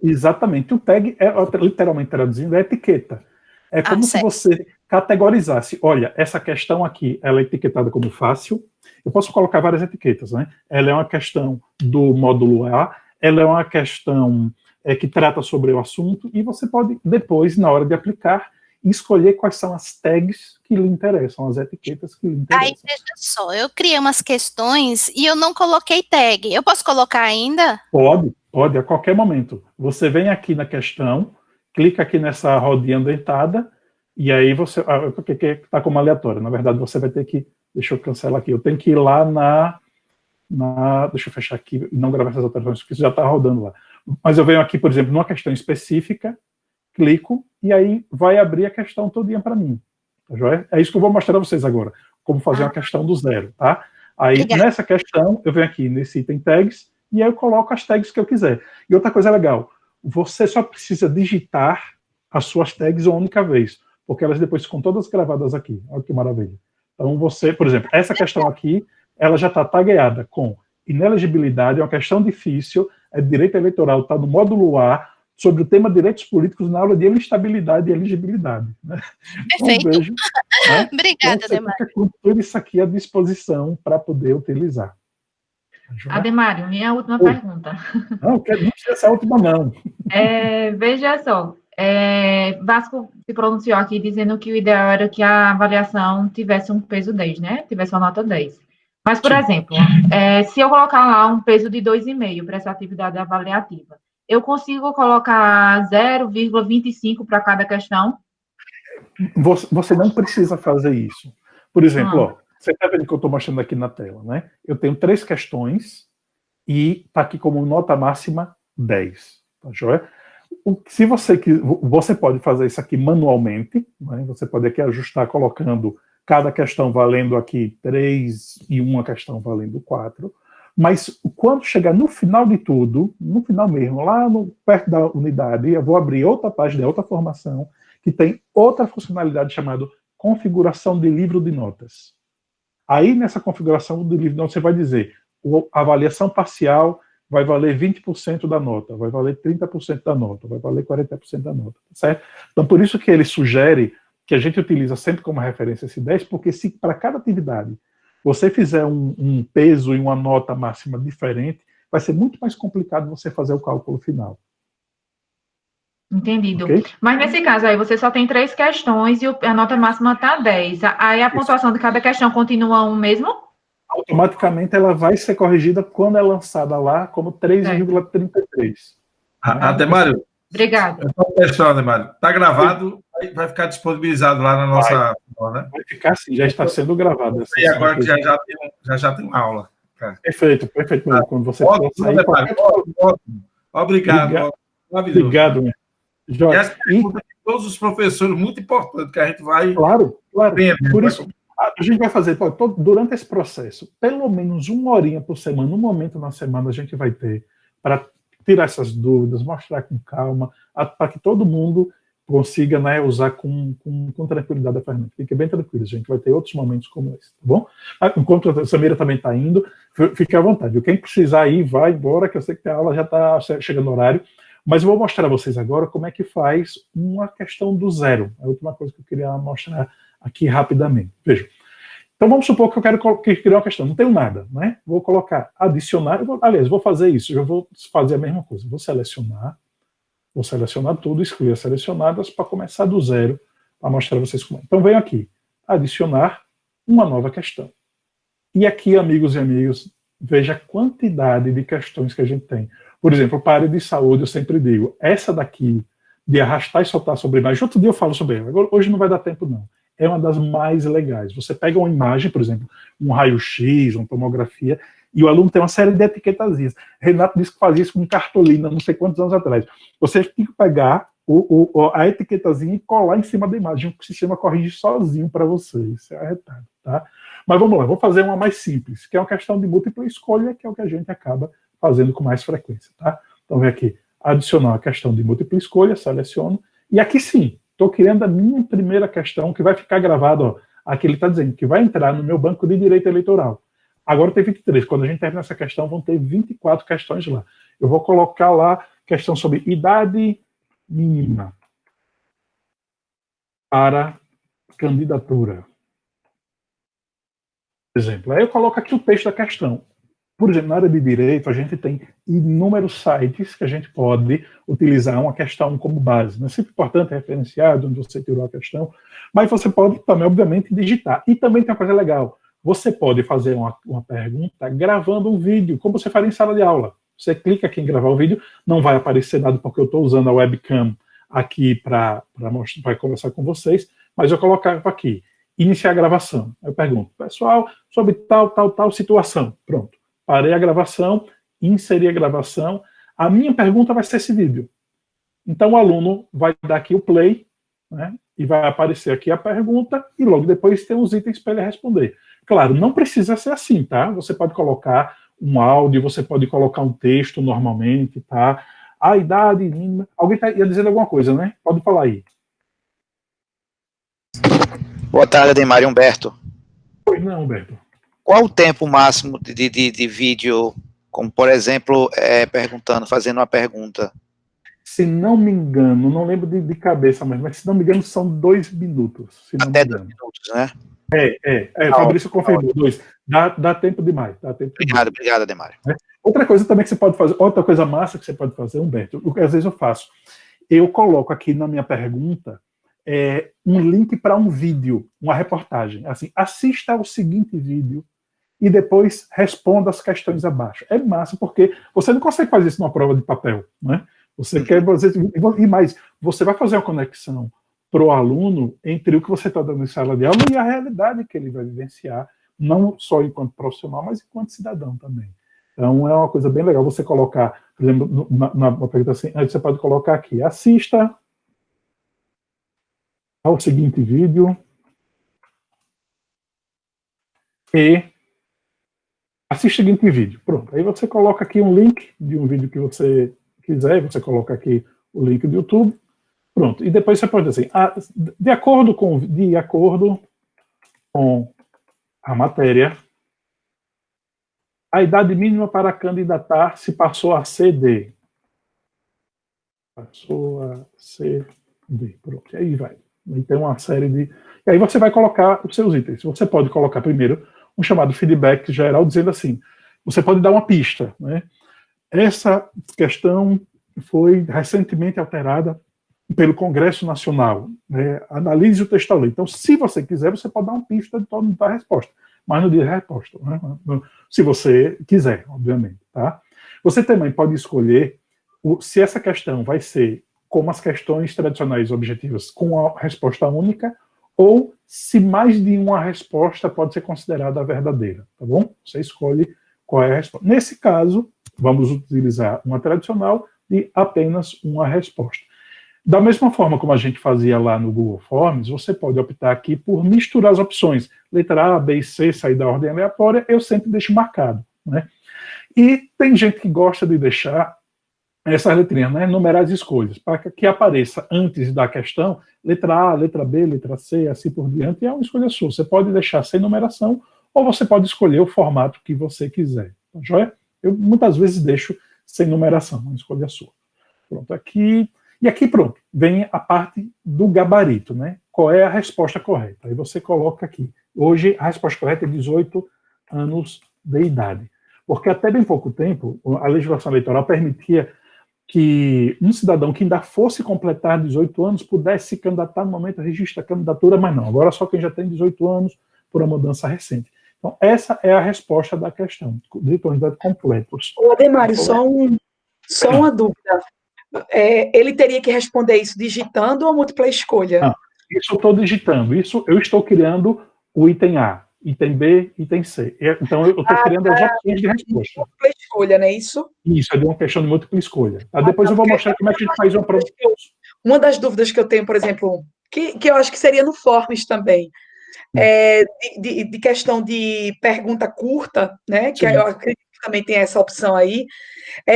Exatamente. O tag é, literalmente traduzindo, é etiqueta. É como se você categorizasse, olha, essa questão aqui, ela é etiquetada como fácil, eu posso colocar várias etiquetas, né? Ela é uma questão do módulo A, ela é uma questão que trata sobre o assunto, e você pode, depois, na hora de aplicar, escolher quais são as tags que lhe interessam, as etiquetas que lhe interessam. Aí, veja só, eu criei umas questões e eu não coloquei tag. Eu posso colocar ainda? Pode, a qualquer momento. Você vem aqui na questão, clica aqui nessa rodinha dentada, e aí você... porque está como aleatório. Na verdade, você vai ter que... Deixa eu cancelar aqui. Eu tenho que ir lá deixa eu fechar aqui e não gravar essas alterações, porque isso já está rodando lá. Mas eu venho aqui, por exemplo, numa questão específica, clico, e aí vai abrir a questão todinha para mim. Tá joia? É isso que eu vou mostrar a vocês agora, como fazer uma questão do zero, tá? Aí, nessa questão, eu venho aqui nesse item tags, e aí eu coloco as tags que eu quiser. E outra coisa legal, você só precisa digitar as suas tags uma única vez, porque elas depois ficam todas gravadas aqui. Olha que maravilha. Então, você, por exemplo, essa questão aqui, ela já está tagueada com inelegibilidade, é uma questão difícil, é direito eleitoral, está no módulo A, sobre o tema direitos políticos na aula de estabilidade e elegibilidade. Né? Perfeito. Um beijo, né? Obrigada, então, Ademário. Com tudo isso aqui à disposição para poder utilizar. Ademário, minha última pergunta. Não precisa ser a última, não. Veja só, Vasco se pronunciou aqui dizendo que o ideal era que a avaliação tivesse um peso 10, né? Tivesse uma nota 10. Mas, por exemplo, se eu colocar lá um peso de 2,5 para essa atividade avaliativa, eu consigo colocar 0,25 para cada questão? Você não precisa fazer isso. Por exemplo, ó, você está vendo que eu estou mostrando aqui na tela, né? Eu tenho 3 questões e está aqui como nota máxima 10. Tá joia? Se você pode fazer isso aqui manualmente, né? Você pode aqui ajustar colocando cada questão valendo aqui 3 e uma questão valendo 4. Mas quando chegar no final de tudo, no final mesmo, lá perto da unidade, eu vou abrir outra página, outra formação, que tem outra funcionalidade chamada configuração de livro de notas. Aí, nessa configuração do livro de notas, você vai dizer, a avaliação parcial vai valer 20% da nota, vai valer 30% da nota, vai valer 40% da nota, certo? Então, por isso que ele sugere que a gente utiliza sempre como referência esse 10, porque se para cada atividade você fizer um peso e uma nota máxima diferente, vai ser muito mais complicado você fazer o cálculo final. Entendido. Okay? Mas nesse caso aí, você só tem 3 questões e a nota máxima está 10. Aí a pontuação de cada questão continua um mesmo? Automaticamente ela vai ser corrigida quando é lançada lá como 3,33. Ademário. Obrigada. Ademário. Está gravado, vai ficar disponibilizado lá na nossa... Vai ficar sim, já está sendo gravado. E agora que já tem uma aula. Cara. Perfeito. Quando você sair, Obrigado. Obrigado, meu. E essa pergunta de todos os professores, muito importante, que a gente vai... Claro. Por isso, a gente vai fazer, durante esse processo, pelo menos 1 horinha por semana, um momento na semana a gente vai ter para tirar essas dúvidas, mostrar com calma, para que todo mundo consiga, né, usar com tranquilidade a ferramenta. Fique bem tranquilo, a gente vai ter outros momentos como esse, tá bom? Enquanto a Samira também está indo, fique à vontade. Quem precisar ir, vai embora, que eu sei que a aula já está chegando no horário, mas eu vou mostrar a vocês agora como é que faz uma questão do zero. É a última coisa que eu queria mostrar aqui rapidamente. Veja. Então vamos supor que eu quero criar uma questão. Não tenho nada, né? Vou colocar adicionar. Vou fazer isso. Eu vou fazer a mesma coisa. Vou selecionar tudo, excluir as selecionadas para começar do zero, para mostrar a vocês como é. Então venho aqui, adicionar uma nova questão. E aqui, amigos e amigas, veja a quantidade de questões que a gente tem. Por exemplo, para a área de saúde, eu sempre digo, essa daqui, de arrastar e soltar sobre imagem, outro dia eu falo sobre ela, hoje não vai dar tempo não, é uma das mais legais. Você pega uma imagem, por exemplo, um raio-x, uma tomografia, e o aluno tem uma série de etiquetazinhas. Renato disse que fazia isso com cartolina, não sei quantos anos atrás. Você tem que pegar a etiquetazinha e colar em cima da imagem, o sistema corrige sozinho para você, isso é arretado, tá? Mas vamos lá, vou fazer uma mais simples, que é uma questão de múltipla escolha, que é o que a gente acaba fazendo com mais frequência, tá? Então, vem aqui, adicionar a questão de múltipla escolha, seleciono, e aqui sim, estou criando a minha primeira questão, que vai ficar gravada, ó, Aqui ele está dizendo que vai entrar no meu banco de direito eleitoral. Agora tem 23. Quando a gente terminar essa questão, vão ter 24 questões lá. Eu vou colocar lá questão sobre idade mínima para candidatura. Por exemplo, aí eu coloco aqui o texto da questão. Por exemplo, na área de direito, a gente tem inúmeros sites que a gente pode utilizar uma questão como base. Não é sempre importante referenciar de onde você tirou a questão, mas você pode também, obviamente, digitar. E também tem uma coisa legal. Você pode fazer uma pergunta gravando um vídeo, como você faria em sala de aula. Você clica aqui em gravar o vídeo, não vai aparecer nada porque eu estou usando a webcam aqui para conversar com vocês, mas eu colocava aqui, iniciar a gravação. Eu pergunto, pessoal, sobre tal situação. Pronto. Parei a gravação, inseri a gravação. A minha pergunta vai ser esse vídeo. Então o aluno vai dar aqui o play, né, e vai aparecer aqui a pergunta, e logo depois tem os itens para ele responder. Claro, não precisa ser assim, tá? Você pode colocar um áudio, você pode colocar um texto normalmente, tá? A idade mínima... Alguém ia dizendo alguma coisa, né? Pode falar aí. Boa tarde, Ademar e Humberto. Pois não, Humberto. Qual o tempo máximo de vídeo, como por exemplo, fazendo uma pergunta? Se não me engano, não lembro de cabeça mais, mas se não me engano são 2 minutos. Até 2 minutos, né? Fabrício confirmou, 2. Dá tempo demais. Obrigado, Ademar. Outra coisa também que você pode fazer, outra coisa massa que você pode fazer, Humberto, o que às vezes eu faço, eu coloco aqui na minha pergunta um link para um vídeo, uma reportagem. Assim, assista ao seguinte vídeo e depois responda as questões abaixo. É massa, porque você não consegue fazer isso numa prova de papel, né? Você quer fazer, e mais, você vai fazer uma conexão para o aluno entre o que você está dando em sala de aula e a realidade que ele vai vivenciar, não só enquanto profissional, mas enquanto cidadão também. Então, é uma coisa bem legal você colocar, por exemplo, na pergunta assim, aí você pode colocar aqui, assista ao seguinte vídeo e assista o seguinte vídeo. Pronto, aí você coloca aqui um link de um vídeo que você quiser, você coloca aqui o link do YouTube, pronto, e depois você pode dizer assim, de acordo com a matéria, a idade mínima para candidatar se passou a ser de... Pronto, e aí vai. E tem uma série de... E aí você vai colocar os seus itens. Você pode colocar primeiro um chamado feedback geral, dizendo assim, você pode dar uma pista, né? Essa questão foi recentemente alterada pelo Congresso Nacional, né? Analise o texto da lei. Então, se você quiser, você pode dar uma pista de toda a resposta, mas não diz a resposta, né? Se você quiser, obviamente, tá? Você também pode escolher se essa questão vai ser como as questões tradicionais objetivas, com a resposta única, ou se mais de uma resposta pode ser considerada a verdadeira, tá bom? Você escolhe qual é a resposta. Nesse caso, vamos utilizar uma tradicional de apenas uma resposta. Da mesma forma como a gente fazia lá no Google Forms, você pode optar aqui por misturar as opções. Letra A, B e C, sair da ordem aleatória, eu sempre deixo marcado, né? E tem gente que gosta de deixar essas letrinhas, né, numerar as escolhas, para que apareça antes da questão, letra A, letra B, letra C, assim por diante, e é uma escolha sua. Você pode deixar sem numeração, ou você pode escolher o formato que você quiser. Tá joia? Eu muitas vezes deixo sem numeração, uma escolha sua. Pronto, aqui... E aqui, pronto, vem a parte do gabarito, né? Qual é a resposta correta? Aí você coloca aqui. Hoje, a resposta correta é 18 anos de idade. Porque até bem pouco tempo, a legislação eleitoral permitia que um cidadão que ainda fosse completar 18 anos pudesse se candidatar no momento do registro da candidatura, mas não. Agora só quem já tem 18 anos por uma mudança recente. Então, essa é a resposta da questão. Direito de idade completos. Ô, Ademário, só uma dúvida. Ele teria que responder isso digitando ou múltipla escolha? Não, isso eu estou digitando. Isso eu estou criando o item A, item B, item C. Então eu estou criando as opções de resposta. Múltipla escolha, não é isso? Isso, é de uma questão de múltipla escolha. Depois eu vou mostrar como é que a gente faz uma prova. Uma das dúvidas que eu tenho, por exemplo, que eu acho que seria no Forms também, de questão de pergunta curta, né? Que eu acredito que também tem essa opção aí.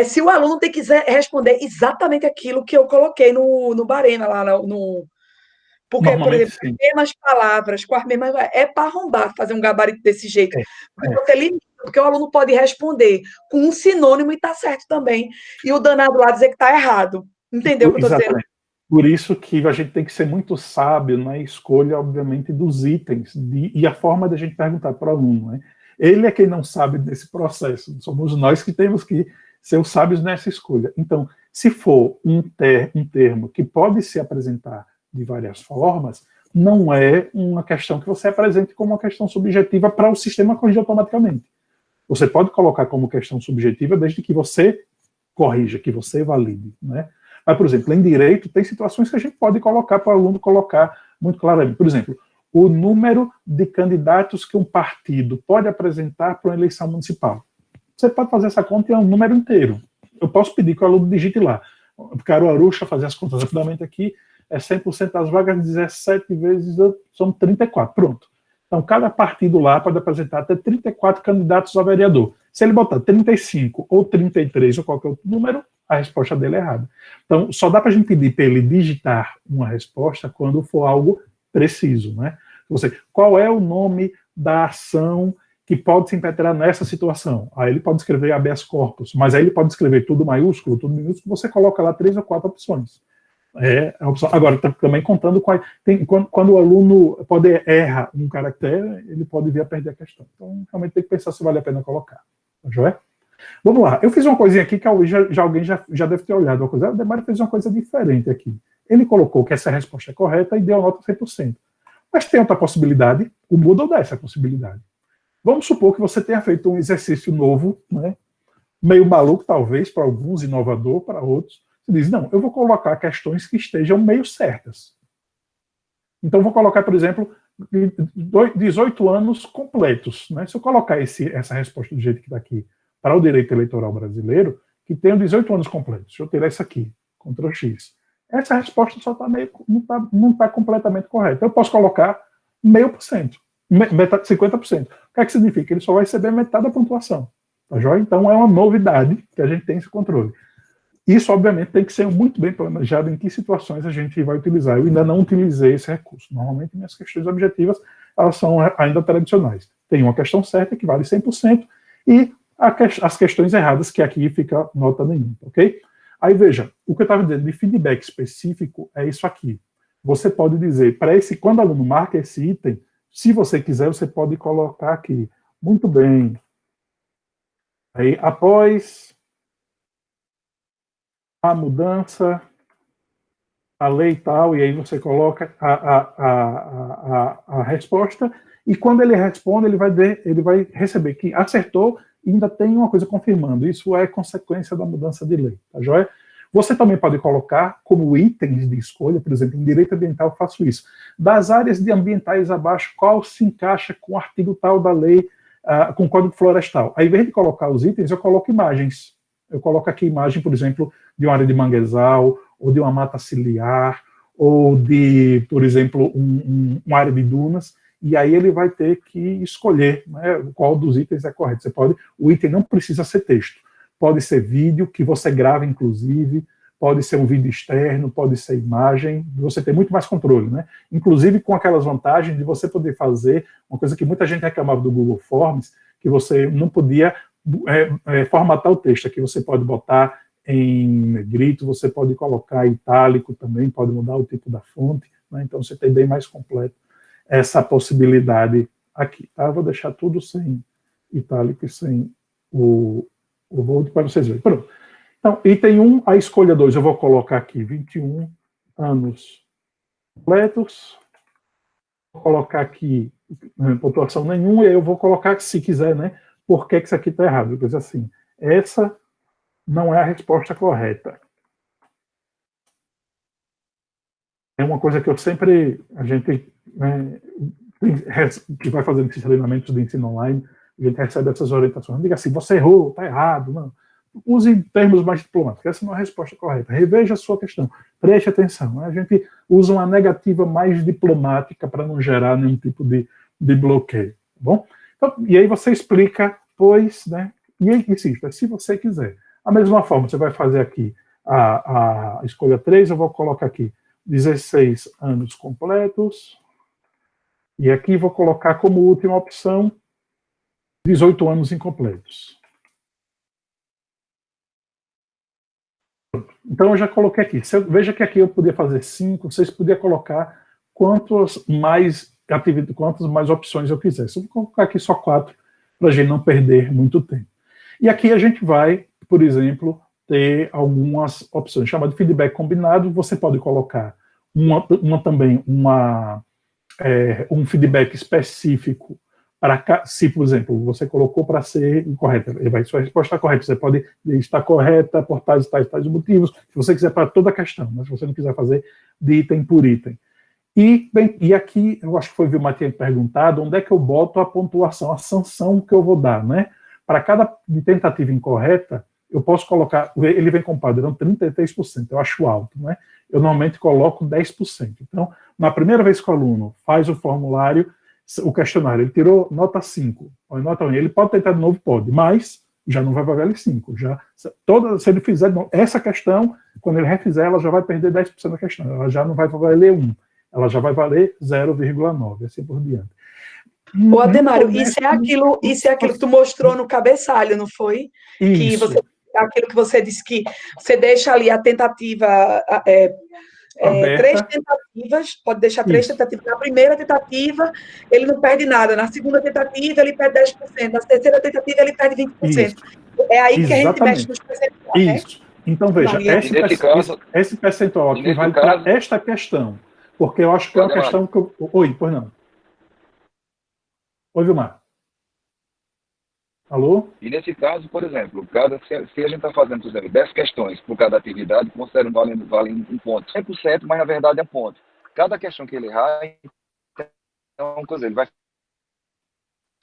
Se o aluno quiser responder exatamente aquilo que eu coloquei no Barema, lá Porque, por exemplo, sim, as mesmas palavras, com as mesmas... É para arrombar fazer um gabarito desse jeito. Você limita, porque o aluno pode responder com um sinônimo e está certo também. E o danado lá dizer que está errado. Entendeu o que eu estou dizendo? Por isso que a gente tem que ser muito sábio na escolha, obviamente, dos itens e a forma de a gente perguntar para o aluno, né? Ele é quem não sabe desse processo, somos nós que temos que ser os sábios nessa escolha. Então, se for um termo que pode se apresentar de várias formas, não é uma questão que você apresente como uma questão subjetiva para o sistema corrigir automaticamente. Você pode colocar como questão subjetiva desde que você corrija, que você valide, né? Mas, por exemplo, em direito, tem situações que a gente pode colocar para o aluno colocar muito claramente. Por exemplo, o número de candidatos que um partido pode apresentar para uma eleição municipal. Você pode fazer essa conta em um número inteiro. Eu posso pedir que o aluno digite lá. Caruaru, deixa eu fazer as contas rapidamente aqui, é 100% das vagas, 17 vezes, são 34. Pronto. Então, cada partido lá pode apresentar até 34 candidatos a vereador. Se ele botar 35 ou 33 ou qualquer outro número, a resposta dele é errada. Então, só dá para a gente pedir para ele digitar uma resposta quando for algo preciso, né? Qual é o nome da ação que pode se impetrar nessa situação? Aí ele pode escrever habeas corpus, mas aí ele pode escrever tudo maiúsculo, tudo minúsculo, você coloca lá 3 ou 4 opções. É a opção. Agora, também contando quando o aluno erra um caractere, ele pode vir a perder a questão. Então, realmente tem que pensar se vale a pena colocar. Tá joia? Vamos lá. Eu fiz uma coisinha aqui que alguém já deve ter olhado. O Demário fez uma coisa diferente aqui. Ele colocou que essa resposta é correta e deu a nota 100%. Mas tem outra possibilidade, o Moodle dá essa possibilidade. Vamos supor que você tenha feito um exercício novo, né, meio maluco talvez, para alguns, inovador para outros. Você diz, não, eu vou colocar questões que estejam meio certas. Então, vou colocar, por exemplo, 18 anos completos. Né? Se eu colocar essa resposta do jeito que está aqui para o direito eleitoral brasileiro, que tenha 18 anos completos. Deixa eu tirar isso aqui, Ctrl X. Essa resposta só está não está completamente correta. Eu posso colocar 0,5%, 50%. O que é que significa? Ele só vai receber metade da pontuação. Tá joia? Então, é uma novidade que a gente tem esse controle. Isso, obviamente, tem que ser muito bem planejado em que situações a gente vai utilizar. Eu ainda não utilizei esse recurso. Normalmente, minhas questões objetivas, elas são ainda tradicionais. Tem uma questão certa, que vale 100%, e as questões erradas, que aqui fica nota nenhuma, ok? Aí, veja, o que eu estava dizendo de feedback específico é isso aqui. Você pode dizer, quando o aluno marca esse item, se você quiser, você pode colocar aqui. Muito bem. Aí, após a mudança, a lei tal, e aí você coloca a resposta, e quando ele responde, ele vai receber que acertou e ainda tem uma coisa confirmando. Isso é consequência da mudança de lei, tá joia? Você também pode colocar como itens de escolha, por exemplo, em direito ambiental eu faço isso. Das áreas de ambientais abaixo, qual se encaixa com o artigo tal da lei, com o Código Florestal? Aí, ao invés de colocar os itens, eu coloco imagens. Eu coloco aqui imagem, por exemplo, de uma área de manguezal, ou de uma mata ciliar, ou de, por exemplo, uma área de dunas, e aí ele vai ter que escolher, né, qual dos itens é correto. O item não precisa ser texto. Pode ser vídeo, que você grava, inclusive, pode ser um vídeo externo, pode ser imagem, você tem muito mais controle, né? Inclusive com aquelas vantagens de você poder fazer uma coisa que muita gente reclamava do Google Forms, que você não podia formatar o texto. Aqui você pode botar em negrito, você pode colocar itálico também, pode mudar o tipo da fonte, né? Então você tem bem mais completo essa possibilidade aqui, tá? Eu vou deixar tudo sem itálico e sem o bold para vocês verem. Pronto. Então, item 1, a escolha 2, eu vou colocar aqui 21 anos completos, vou colocar aqui pontuação nenhuma, e aí eu vou colocar, se quiser, né, por que isso aqui está errado. Eu vou dizer assim, essa não é a resposta correta. É uma coisa que a gente, né, que vai fazendo esses treinamentos de ensino online, a gente recebe essas orientações. Não diga assim, você errou, está errado, não. Use termos mais diplomáticos, essa não é a resposta correta. Reveja a sua questão, preste atenção. A gente usa uma negativa mais diplomática para não gerar nenhum tipo de bloqueio, tá bom? Então, e aí você explica, pois, né, e insista, se você quiser. Da mesma forma, você vai fazer aqui a escolha 3, eu vou colocar aqui, 16 anos completos. E aqui vou colocar como última opção 18 anos incompletos. Então, eu já coloquei aqui. Veja que aqui eu podia fazer 5, vocês podiam colocar quantas mais opções eu quisesse. Eu vou colocar aqui só 4, para a gente não perder muito tempo. E aqui a gente vai, por exemplo, ter algumas opções, chamado de feedback combinado. Você pode colocar um feedback específico para, se, por exemplo, você colocou para ser incorreta, sua resposta está correta, você pode estar correta por tais motivos, se você quiser para toda a questão, mas se você não quiser fazer de item por item. E aqui, eu acho que foi o Vilmar tinha perguntado, onde é que eu boto a pontuação, a sanção que eu vou dar, né? Para cada tentativa incorreta, eu posso colocar, ele vem com padrão 33%, eu acho alto, né? Eu normalmente coloco 10%. Então, na primeira vez que o aluno faz o formulário, o questionário, ele tirou nota 5, ou nota 1, ele pode tentar de novo, pode, mas já não vai valer 5. Se ele fizer essa questão, quando ele refizer, ela já vai perder 10% da questão, ela já não vai valer 1, ela já vai valer 0,9, assim por diante. Ô, Ademário, isso é aquilo que tu mostrou no cabeçalho, não foi? Isso. Aquilo que você disse que você deixa ali a tentativa, 3 tentativas, pode deixar 3 tentativas. Na primeira tentativa, ele não perde nada. Na segunda tentativa, ele perde 10%. Na terceira tentativa, ele perde 20%. Isso. É aí que a gente mexe nos percentuais, né? Isso. Então, veja, esse percentual aqui vale para esta questão, porque eu acho que é uma questão que eu... Oi, pois não. Oi, Vilmar. Alô? E nesse caso, por exemplo, se a gente está fazendo, por exemplo, 10 questões por cada atividade, considera vale um ponto. 100%, mas na verdade é um ponto. Cada questão que ele errar, então, ele vai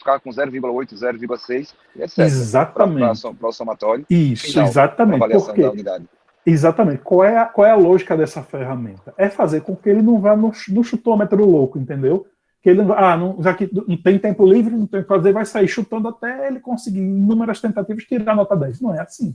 ficar com 0,8, 0,6, etc. Exatamente. Para o somatório. Isso, final, exatamente. Avaliação da unidade. Exatamente. Qual é a lógica dessa ferramenta? É fazer com que ele não vá no chutômetro louco, entendeu? Que ele já que não tem tempo livre, não tem o que fazer, vai sair chutando até ele conseguir inúmeras tentativas tirar a nota 10. Não é assim.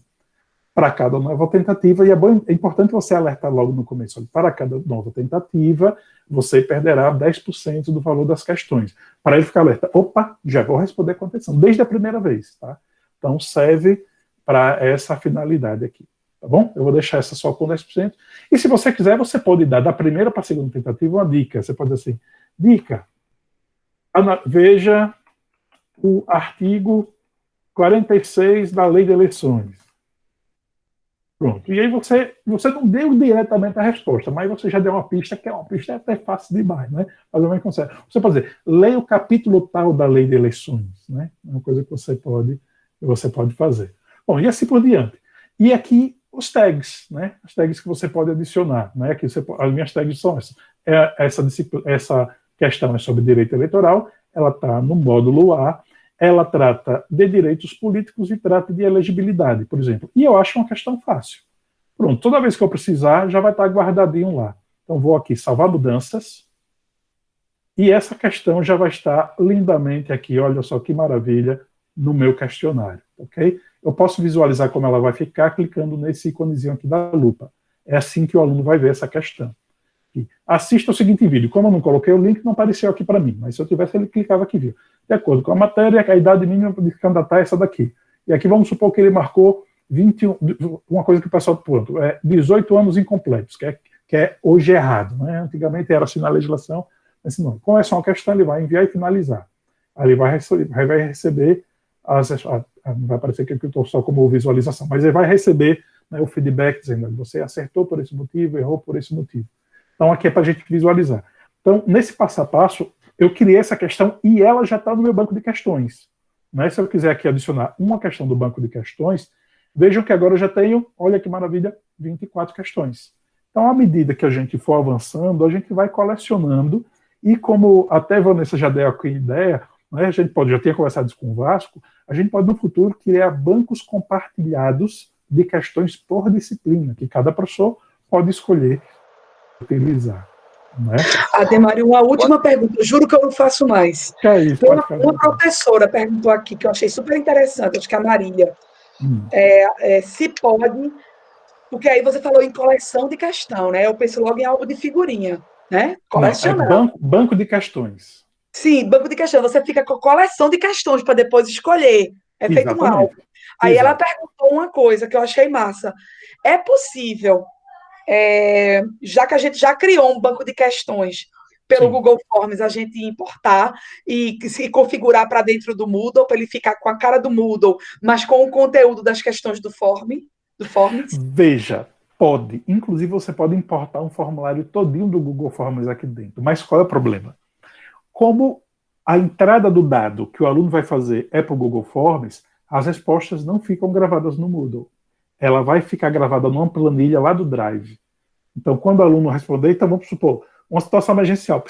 Para cada nova tentativa, e é importante você alertar logo no começo, olha, para cada nova tentativa, você perderá 10% do valor das questões. Para ele ficar alerta, opa, já vou responder com atenção, desde a primeira vez, tá? Então serve para essa finalidade aqui, tá bom? Eu vou deixar essa só com 10%. E se você quiser, você pode dar da primeira para a segunda tentativa uma dica. Você pode dizer assim, dica, veja o artigo 46 da Lei de Eleições. Pronto. E aí você não deu diretamente a resposta, mas você já deu uma pista, que é uma pista até fácil demais, né? Fazer uma consegue. Você pode dizer, leia o capítulo tal da Lei de Eleições, né? É uma coisa que você pode fazer. Bom, e assim por diante. E aqui os tags, né? Os tags que você pode adicionar, né? Aqui as minhas tags são essas. Essa questão é sobre direito eleitoral, ela está no módulo A, ela trata de direitos políticos e trata de elegibilidade, por exemplo. E eu acho uma questão fácil. Pronto, toda vez que eu precisar, já vai estar guardadinho lá. Então vou aqui salvar mudanças, e essa questão já vai estar lindamente aqui, olha só que maravilha, no meu questionário, ok? Eu posso visualizar como ela vai ficar clicando nesse íconezinho aqui da lupa. É assim que o aluno vai ver essa questão. Assista o seguinte vídeo. Como eu não coloquei o link, não apareceu aqui para mim, mas se eu tivesse, ele clicava aqui, viu? De acordo com a matéria, a idade mínima de candidatar é essa daqui. E aqui vamos supor que ele marcou 21, uma coisa que o pessoal ponto, 18 anos incompletos, que é hoje errado, né? Antigamente era assim na legislação, mas não. Como é só uma questão, ele vai enviar e finalizar. Aí ele vai receber, não vai aparecer que eu estou só como visualização, mas ele vai receber, né, o feedback dizendo, você acertou por esse motivo, errou por esse motivo. Então, aqui é para a gente visualizar. Então, nesse passo a passo, eu criei essa questão e ela já está no meu banco de questões. Né? Se eu quiser aqui adicionar uma questão do banco de questões, vejam que agora eu já tenho, olha que maravilha, 24 questões. Então, à medida que a gente for avançando, a gente vai colecionando, e como até a Vanessa já deu aqui a ideia, né, a gente pode, já tinha conversado isso com o Vasco, a gente pode, no futuro, criar bancos compartilhados de questões por disciplina, que cada professor pode escolher utilizar. Né? Ademário, uma última pergunta, juro que eu não faço mais. É isso, uma professora perguntou aqui, que eu achei super interessante, acho que é a Marília, se pode Porque aí você falou em coleção de questão, né? Eu penso logo em álbum de figurinha, né? Colecionar. Não, é banco de questões. Sim, banco de questões. Você fica com coleção de questões para depois escolher. É feito um álbum. Aí ela perguntou uma coisa que eu achei massa. É possível, já que a gente já criou um banco de questões pelo Google Forms, a gente importar e se configurar para dentro do Moodle, para ele ficar com a cara do Moodle, mas com o conteúdo das questões do Forms? Veja, pode. Inclusive, você pode importar um formulário todinho do Google Forms aqui dentro. Mas qual é o problema? Como a entrada do dado que o aluno vai fazer é para o Google Forms, as respostas não ficam gravadas no Moodle. Ela vai ficar gravada numa planilha lá do Drive. Então, quando o aluno responder, então vamos supor, uma situação emergencial,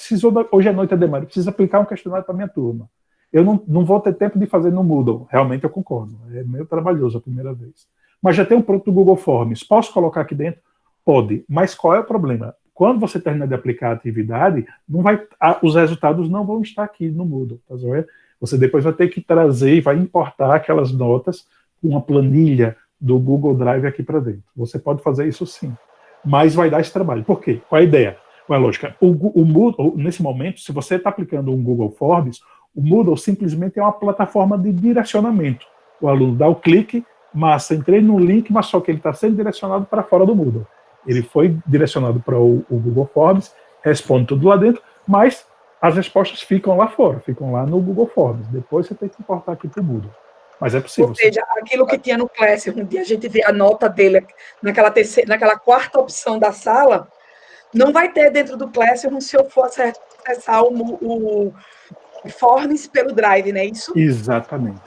hoje à noite é demais, preciso aplicar um questionário para minha turma. Eu não vou ter tempo de fazer no Moodle. Realmente eu concordo. É meio trabalhoso a primeira vez. Mas já tem um pronto do Google Forms. Posso colocar aqui dentro? Pode. Mas qual é o problema? Quando você terminar de aplicar a atividade, os resultados não vão estar aqui no Moodle. Tá vendo? Você depois vai ter que trazer e vai importar aquelas notas com uma planilha do Google Drive aqui para dentro. Você pode fazer isso sim. Mas vai dar esse trabalho. Por quê? Qual é a ideia? Qual é a lógica? O Moodle, nesse momento, se você está aplicando um Google Forms, o Moodle simplesmente é uma plataforma de direcionamento. O aluno dá o clique, massa, entrei no link, mas só que ele está sendo direcionado para fora do Moodle. Ele foi direcionado para o Google Forms, responde tudo lá dentro, mas as respostas ficam lá fora, ficam lá no Google Forms. Depois você tem que importar aqui para o Moodle. Mas é possível. Ou seja, aquilo que tinha no Classroom, um dia a gente vê a nota dele naquela quarta opção da sala, não vai ter dentro do Classroom se eu for acessar o Forms pelo Drive, não é isso? Exatamente.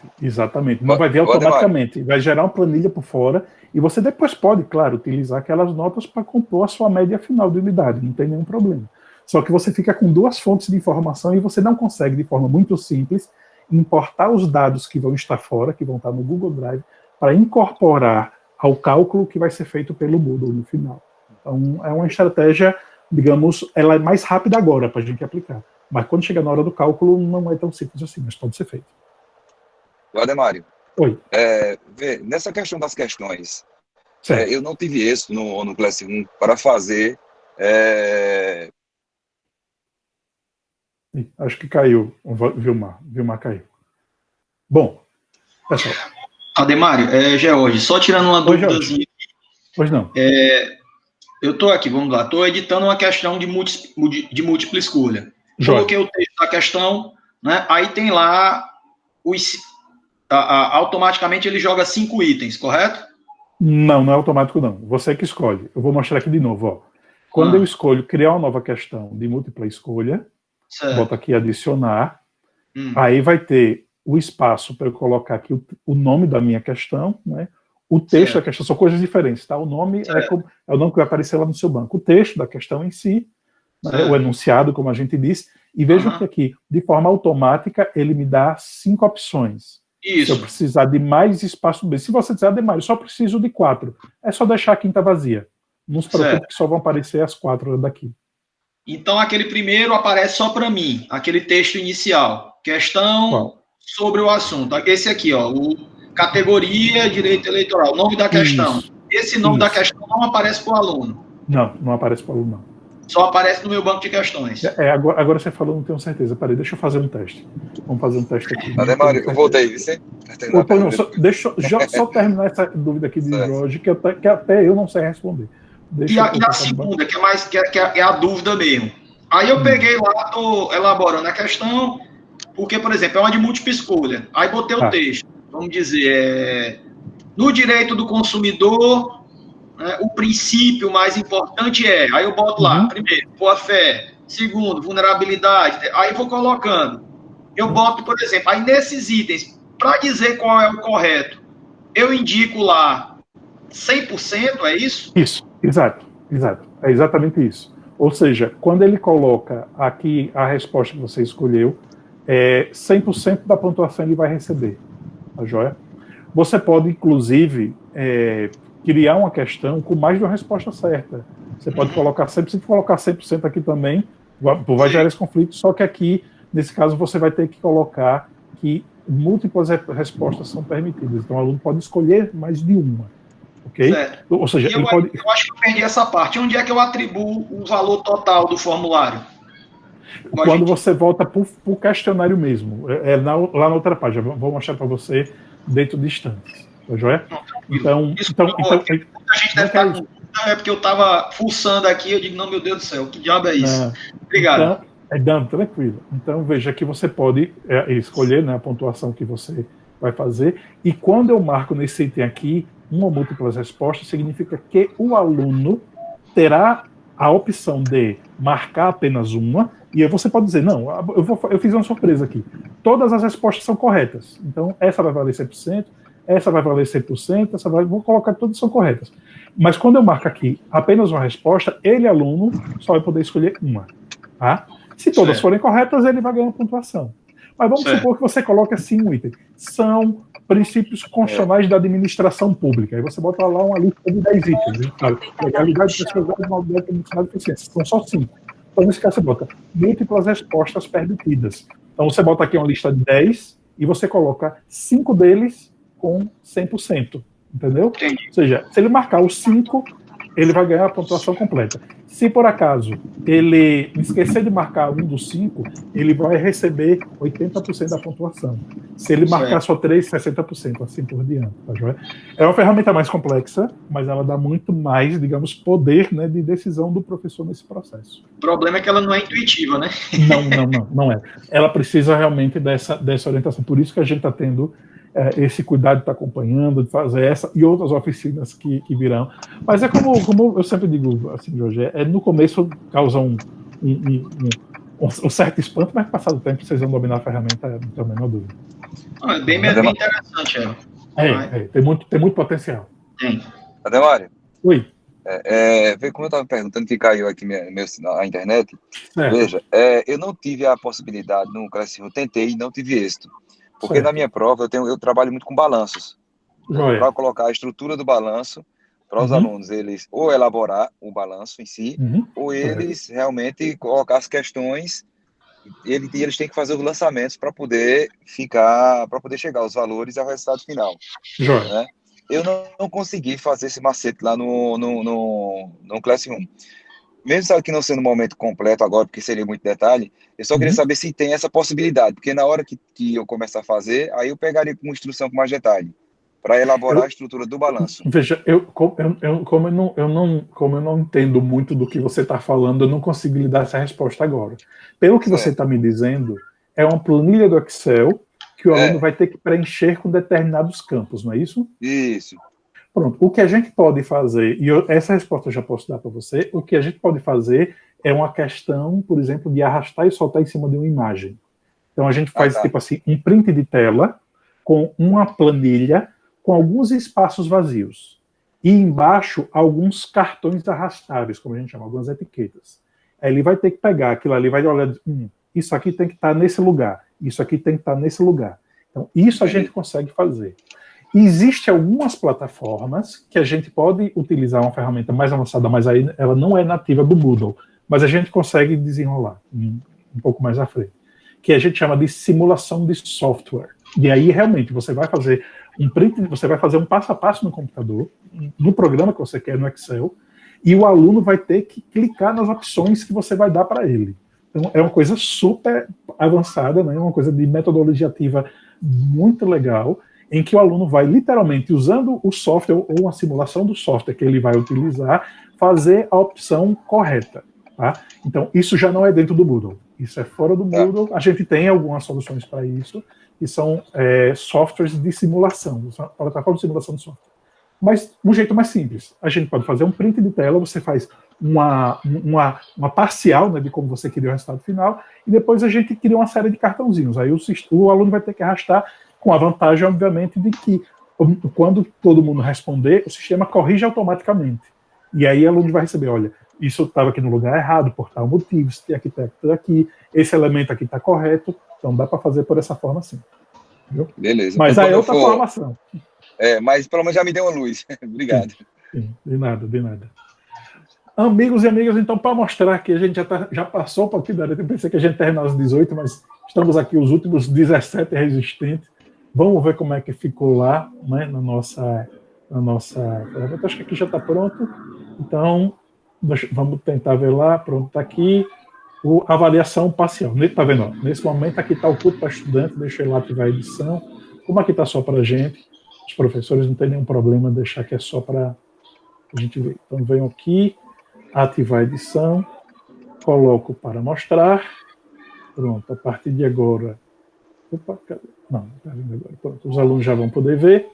Não vai ver automaticamente. Vai gerar uma planilha por fora e você depois pode, claro, utilizar aquelas notas para compor a sua média final de unidade. Não tem nenhum problema. Só que você fica com duas fontes de informação e você não consegue, de forma muito simples, importar os dados que vão estar fora, que vão estar no Google Drive, para incorporar ao cálculo que vai ser feito pelo Moodle no final. Então, é uma estratégia, digamos, ela é mais rápida agora para a gente aplicar. Mas quando chega na hora do cálculo, não é tão simples assim, mas pode ser feito. Ademário. Oi. Nessa questão das questões, eu não tive êxito no Classroom para fazer... Acho que caiu, Vilmar caiu. Bom, pessoal. Ademário, George, só tirando uma dúvidazinha. Pois não. Eu estou aqui, vamos lá, estou editando uma questão de múltipla escolha. Coloquei o texto da questão, né? Aí tem lá, automaticamente ele joga 5 itens, correto? Não é automático não, você que escolhe. Eu vou mostrar aqui de novo. Ó. Quando eu escolho criar uma nova questão de múltipla escolha, boto aqui adicionar, aí vai ter o espaço para eu colocar aqui o nome da minha questão, né? O texto da questão, são coisas diferentes, tá? O nome é o nome que vai aparecer lá no seu banco. O texto da questão em si, né? O enunciado, como a gente disse, e vejam que aqui, de forma automática, ele me dá 5 opções. Isso. Se eu precisar de mais espaço, se você disser, Ademário, só preciso de 4, é só deixar a quinta vazia. Não se preocupe que só vão aparecer as 4 daqui. Então, aquele primeiro aparece só para mim, aquele texto inicial. Questão sobre o assunto. Esse aqui, ó, categoria, direito eleitoral, nome da questão. Esse nome da questão não aparece para o aluno. Não aparece para o aluno, não. Só aparece no meu banco de questões. Agora você falou, não tenho certeza. Peraí, deixa eu fazer um teste. Vamos fazer um teste aqui. Ademário, eu voltei, você? Deixa eu só terminar essa dúvida aqui de Jorge, que até eu não sei responder. E a segunda, que é a dúvida mesmo. Aí eu peguei lá, estou elaborando a questão, porque, por exemplo, é uma de múltipla escolha. Aí botei o texto. Vamos dizer, no direito do consumidor, o princípio mais importante aí eu boto lá, primeiro, boa-fé, segundo, vulnerabilidade, aí vou colocando. Eu boto, por exemplo, aí nesses itens, para dizer qual é o correto, eu indico lá 100%, é isso? Isso, exato, é exatamente isso. Ou seja, quando ele coloca aqui a resposta que você escolheu, 100% da pontuação ele vai receber, tá joia? Você pode, inclusive, criar uma questão com mais de uma resposta certa. Você pode colocar 100% aqui também, vai gerar esse conflito, só que aqui, nesse caso, você vai ter que colocar que múltiplas respostas são permitidas. Então, o aluno pode escolher mais de uma. Ok? Certo. Ou seja, eu acho que eu perdi essa parte. Onde é que eu atribuo o valor total do formulário? Quando você volta para o questionário mesmo. Lá na outra página. Vou mostrar para você dentro de instantes. Tá joia? Então, muita gente deve estar com... É porque eu estava fuçando aqui, eu digo, não, meu Deus do céu, que diabo é isso? Obrigado. Então, tranquilo. Então, veja que você pode escolher, né, a pontuação que você vai fazer, e quando eu marco nesse item aqui, uma ou múltiplas respostas, significa que o aluno terá a opção de marcar apenas uma, e aí você pode dizer, não, eu fiz uma surpresa aqui. Todas as respostas são corretas. Então, essa vai valer 100%, essa vai valer 100%, vou colocar todas são corretas. Mas quando eu marco aqui apenas uma resposta, ele, aluno, só vai poder escolher uma. Tá? Se todas forem corretas, ele vai ganhar pontuação. Mas vamos supor que você coloque assim um item. São princípios constitucionais da administração pública. Aí você bota lá uma lista de 10 itens. Legalidade, pessoalidade, maldade, comunicação, eficiência. São só 5. Então, nesse caso, você bota múltiplas respostas permitidas. Então, você bota aqui uma lista de 10 e você coloca 5 deles com 100%. Entendeu? Ou seja, se ele marcar os 5, ele vai ganhar a pontuação completa. Se por acaso ele esquecer de marcar um dos 5, ele vai receber 80% da pontuação. Se ele marcar só 3, 60%, assim por diante. Tá, joia? É uma ferramenta mais complexa, mas ela dá muito mais, digamos, poder, né, de decisão do professor nesse processo. O problema é que ela não é intuitiva, né? Não é. Ela precisa realmente dessa orientação. Por isso que a gente está tendo esse cuidado de estar acompanhando, de fazer essa e outras oficinas que virão. Mas é como eu sempre digo, assim, Jorge, no começo causa um certo espanto, mas passado o tempo vocês vão dominar a ferramenta, não tenho a menor dúvida. É bem interessante, tem muito potencial. Tem. Ademário? Oi. Como eu estava perguntando que caiu aqui a internet, veja, eu não tive a possibilidade no Classroom, eu tentei e não tive êxito. Porque na minha prova eu trabalho muito com balanços. Para colocar a estrutura do balanço para os alunos, eles ou elaborar o balanço em si, ou eles realmente colocar as questões, eles têm que fazer os lançamentos para poder chegar aos valores e ao resultado final. Né? Eu não consegui fazer esse macete lá no Classroom. Mesmo sabe que não sendo um momento completo agora, porque seria muito detalhe, eu só queria saber se tem essa possibilidade, porque na hora que eu começar a fazer, aí eu pegaria com instrução com mais detalhe, para elaborar a estrutura do balanço. Veja, como eu não entendo muito do que você está falando, eu não consigo lhe dar essa resposta agora. Pelo que você está me dizendo, é uma planilha do Excel que o aluno vai ter que preencher com determinados campos, não é isso? Isso. Pronto, o que a gente pode fazer, e essa resposta eu já posso dar para você, o que a gente pode fazer é uma questão, por exemplo, de arrastar e soltar em cima de uma imagem. Então a gente faz, tipo assim, um print de tela com uma planilha com alguns espaços vazios. E embaixo, alguns cartões arrastáveis, como a gente chama, algumas etiquetas. Aí ele vai ter que pegar aquilo ali, vai olhar, isso aqui tem que estar nesse lugar, isso aqui tem que estar nesse lugar. Então, isso a gente consegue fazer. Existem algumas plataformas que a gente pode utilizar uma ferramenta mais avançada, mas aí ela não é nativa do Moodle, mas a gente consegue desenrolar um pouco mais à frente, que a gente chama de simulação de software. E aí, realmente, você vai fazer um print, você vai fazer um passo a passo no computador, no programa que você quer, no Excel, e o aluno vai ter que clicar nas opções que você vai dar para ele. Então, é uma coisa super avançada, né? Uma coisa de metodologia ativa muito legal, em que o aluno vai literalmente, usando o software ou uma simulação do software que ele vai utilizar, fazer a opção correta. Tá? Então, isso já não é dentro do Moodle. Isso é fora do Moodle. A gente tem algumas soluções para isso, que são softwares de simulação, plataforma de simulação de software. Mas, de um jeito mais simples. A gente pode fazer um print de tela, você faz uma parcial, né, de como você queria o resultado final, e depois a gente cria uma série de cartãozinhos. Aí o aluno vai ter que arrastar, com a vantagem, obviamente, de que quando todo mundo responder, o sistema corrige automaticamente. E aí o aluno vai receber, olha, isso estava aqui no lugar errado, por tal motivo, esse arquiteto aqui, esse elemento aqui está correto, então dá para fazer por essa forma sim. Viu? Beleza. Mas então, aí é outra formação. Mas pelo menos já me deu uma luz. Obrigado. Sim, de nada. Amigos e amigas, então, para mostrar que a gente já passou um pouquinho da hora, eu pensei que a gente terminava às 18, mas estamos aqui os últimos 17 resistentes. Vamos ver como é que ficou lá, né, na nossa a nossa ferramenta. Acho que aqui já está pronto. Então, vamos tentar ver lá. Pronto, está aqui. Avaliação parcial. Está vendo? Nesse momento, aqui está o culto para estudante. Deixa eu lá ativar a edição. Como aqui está só para a gente, os professores não tem nenhum problema deixar que é só para a gente ver. Então, venho aqui, ativar a edição, coloco para mostrar. Pronto, a partir de agora... Opa, cadê? Não está vendo agora. Pronto, os alunos já vão poder ver.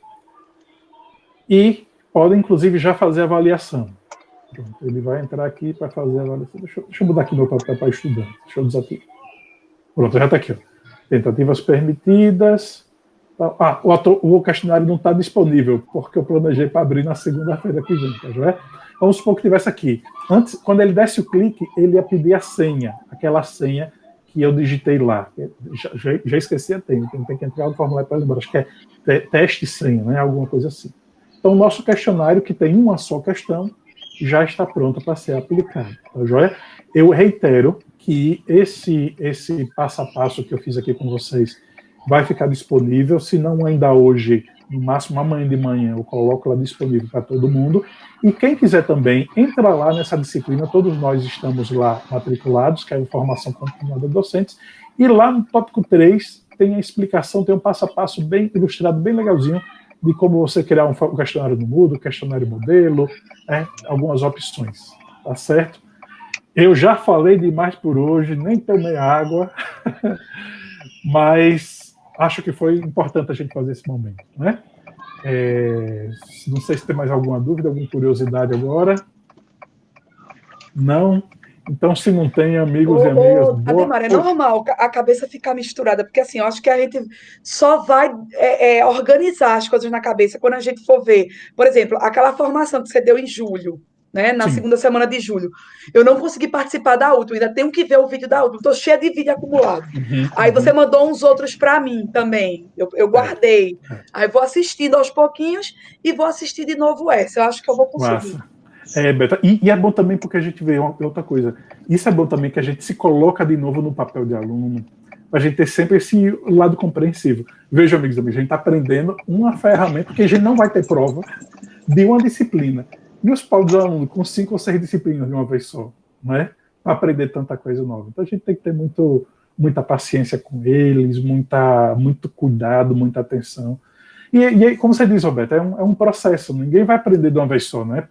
E podem, inclusive, já fazer a avaliação. Pronto, ele vai entrar aqui para fazer a avaliação. Deixa eu mudar aqui meu papel para estudante. Deixa eu desativar. Pronto, já está aqui. Ó. Tentativas permitidas. O questionário não está disponível, porque eu planejei para abrir na segunda-feira que vem. Tá, já é? Vamos supor que tivesse aqui. Antes, quando ele desse o clique, ele ia pedir a senha. Aquela senha que eu digitei lá. Já esqueci a senha. Tem que entrar no formulário para lembrar. Acho que é teste senha, né? Alguma coisa assim. Então, o nosso questionário, que tem uma só questão, já está pronto para ser aplicado. Tá, joia? Eu reitero que esse passo a passo que eu fiz aqui com vocês vai ficar disponível, se não ainda hoje, no máximo amanhã de manhã, eu coloco lá disponível para todo mundo. E quem quiser também, entra lá nessa disciplina, todos nós estamos lá matriculados, que é a Formação Continuada de Docentes, e lá no tópico 3 tem a explicação, tem um passo a passo bem ilustrado, bem legalzinho, de como você criar um questionário no Moodle, questionário modelo, algumas opções, tá certo? Eu já falei demais por hoje, nem tomei água, mas acho que foi importante a gente fazer esse momento, né? Não sei se tem mais alguma dúvida, alguma curiosidade agora. Não? Então, se não tem, amigos e amigas... Ademar, é normal a cabeça ficar misturada, porque assim, eu acho que a gente só vai organizar as coisas na cabeça quando a gente for ver. Por exemplo, aquela formação que você deu em julho, né, na segunda semana de julho. Eu não consegui participar da última, ainda tenho que ver o vídeo da última, estou cheia de vídeo acumulado. Aí você mandou uns outros para mim também, eu guardei. Aí vou assistindo aos pouquinhos e vou assistir de novo essa, eu acho que eu vou conseguir. Massa. Beta, e é bom também porque a gente vê outra coisa. Isso é bom também que a gente se coloca de novo no papel de aluno, para a gente ter sempre esse lado compreensivo. Vejam, amigos, a gente está aprendendo uma ferramenta que a gente não vai ter prova de uma disciplina. E os pobres alunos com 5 ou 6 disciplinas de uma vez só, né? Para aprender tanta coisa nova. Então a gente tem que ter muita paciência com eles, muito cuidado, muita atenção. E como você diz, Roberto, é um processo, ninguém vai aprender de uma vez só, né?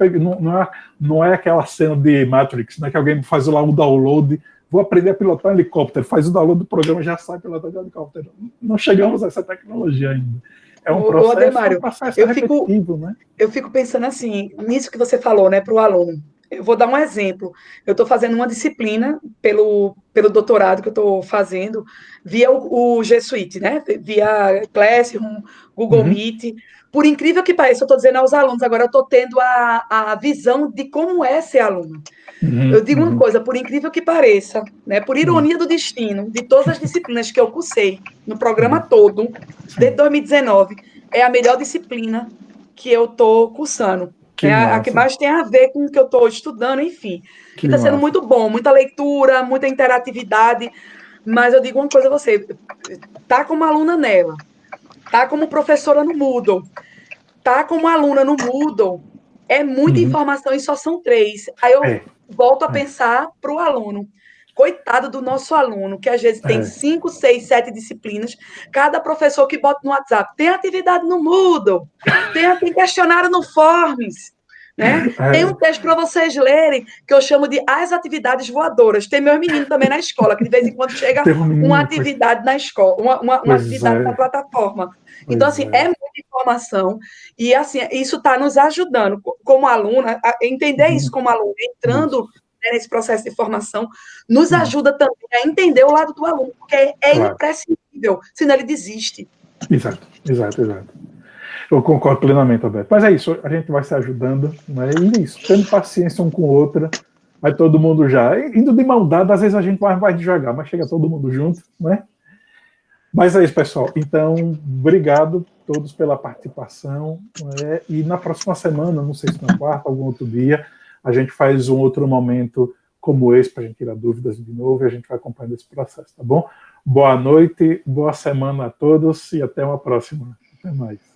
Não é aquela cena de Matrix, né, que alguém faz lá um download, vou aprender a pilotar um helicóptero, faz o download do programa e já sai pilotando um helicóptero. Não chegamos a essa tecnologia ainda. É um processo, Ademário, repetitivo, né? Eu fico pensando assim, nisso que você falou, né, para o aluno. Eu vou dar um exemplo. Eu estou fazendo uma disciplina pelo doutorado que eu estou fazendo via o G Suite, né? Via Classroom, Google Meet. Por incrível que pareça, eu estou dizendo aos alunos, agora eu estou tendo a visão de como é ser aluno. Eu digo uma coisa, por incrível que pareça, né? Por ironia do destino, de todas as disciplinas que eu cursei no programa todo, desde 2019, é a melhor disciplina que eu estou cursando. A que mais tem a ver com o que eu estou estudando, enfim. Que está sendo muito bom, muita leitura, muita interatividade, mas eu digo uma coisa a você, tá como aluna nela, tá como professora no Moodle, tá como aluna no Moodle, é muita informação e só são 3. Aí eu volto a pensar para o aluno. Coitado do nosso aluno, que às vezes tem 5, 6, 7 disciplinas, cada professor que bota no WhatsApp, tem atividade no Moodle, tem questionário no Forms, né? Tem um texto para vocês lerem, que eu chamo de As Atividades Voadoras. Tem meus meninos também na escola, que de vez em quando chega uma atividade na escola, uma atividade na plataforma. Então, assim, é muita informação, e assim, isso está nos ajudando, como aluna, a entender isso como aluno, entrando nesse processo de formação, nos ajuda também a entender o lado do aluno, porque é imprescindível, senão ele desiste. Exato. Eu concordo plenamente, Alberto. Mas é isso, a gente vai se ajudando, né? E é isso, tendo paciência um com o outro, vai todo mundo já, indo de mão dada, às vezes a gente vai devagar, mas chega todo mundo junto, né? Mas é isso, pessoal. Então, obrigado a todos pela participação, né? E na próxima semana, não sei se na quarta, algum outro dia, a gente faz um outro momento como esse, para a gente tirar dúvidas de novo, e a gente vai acompanhando esse processo, tá bom? Boa noite, boa semana a todos, e até uma próxima. Até mais.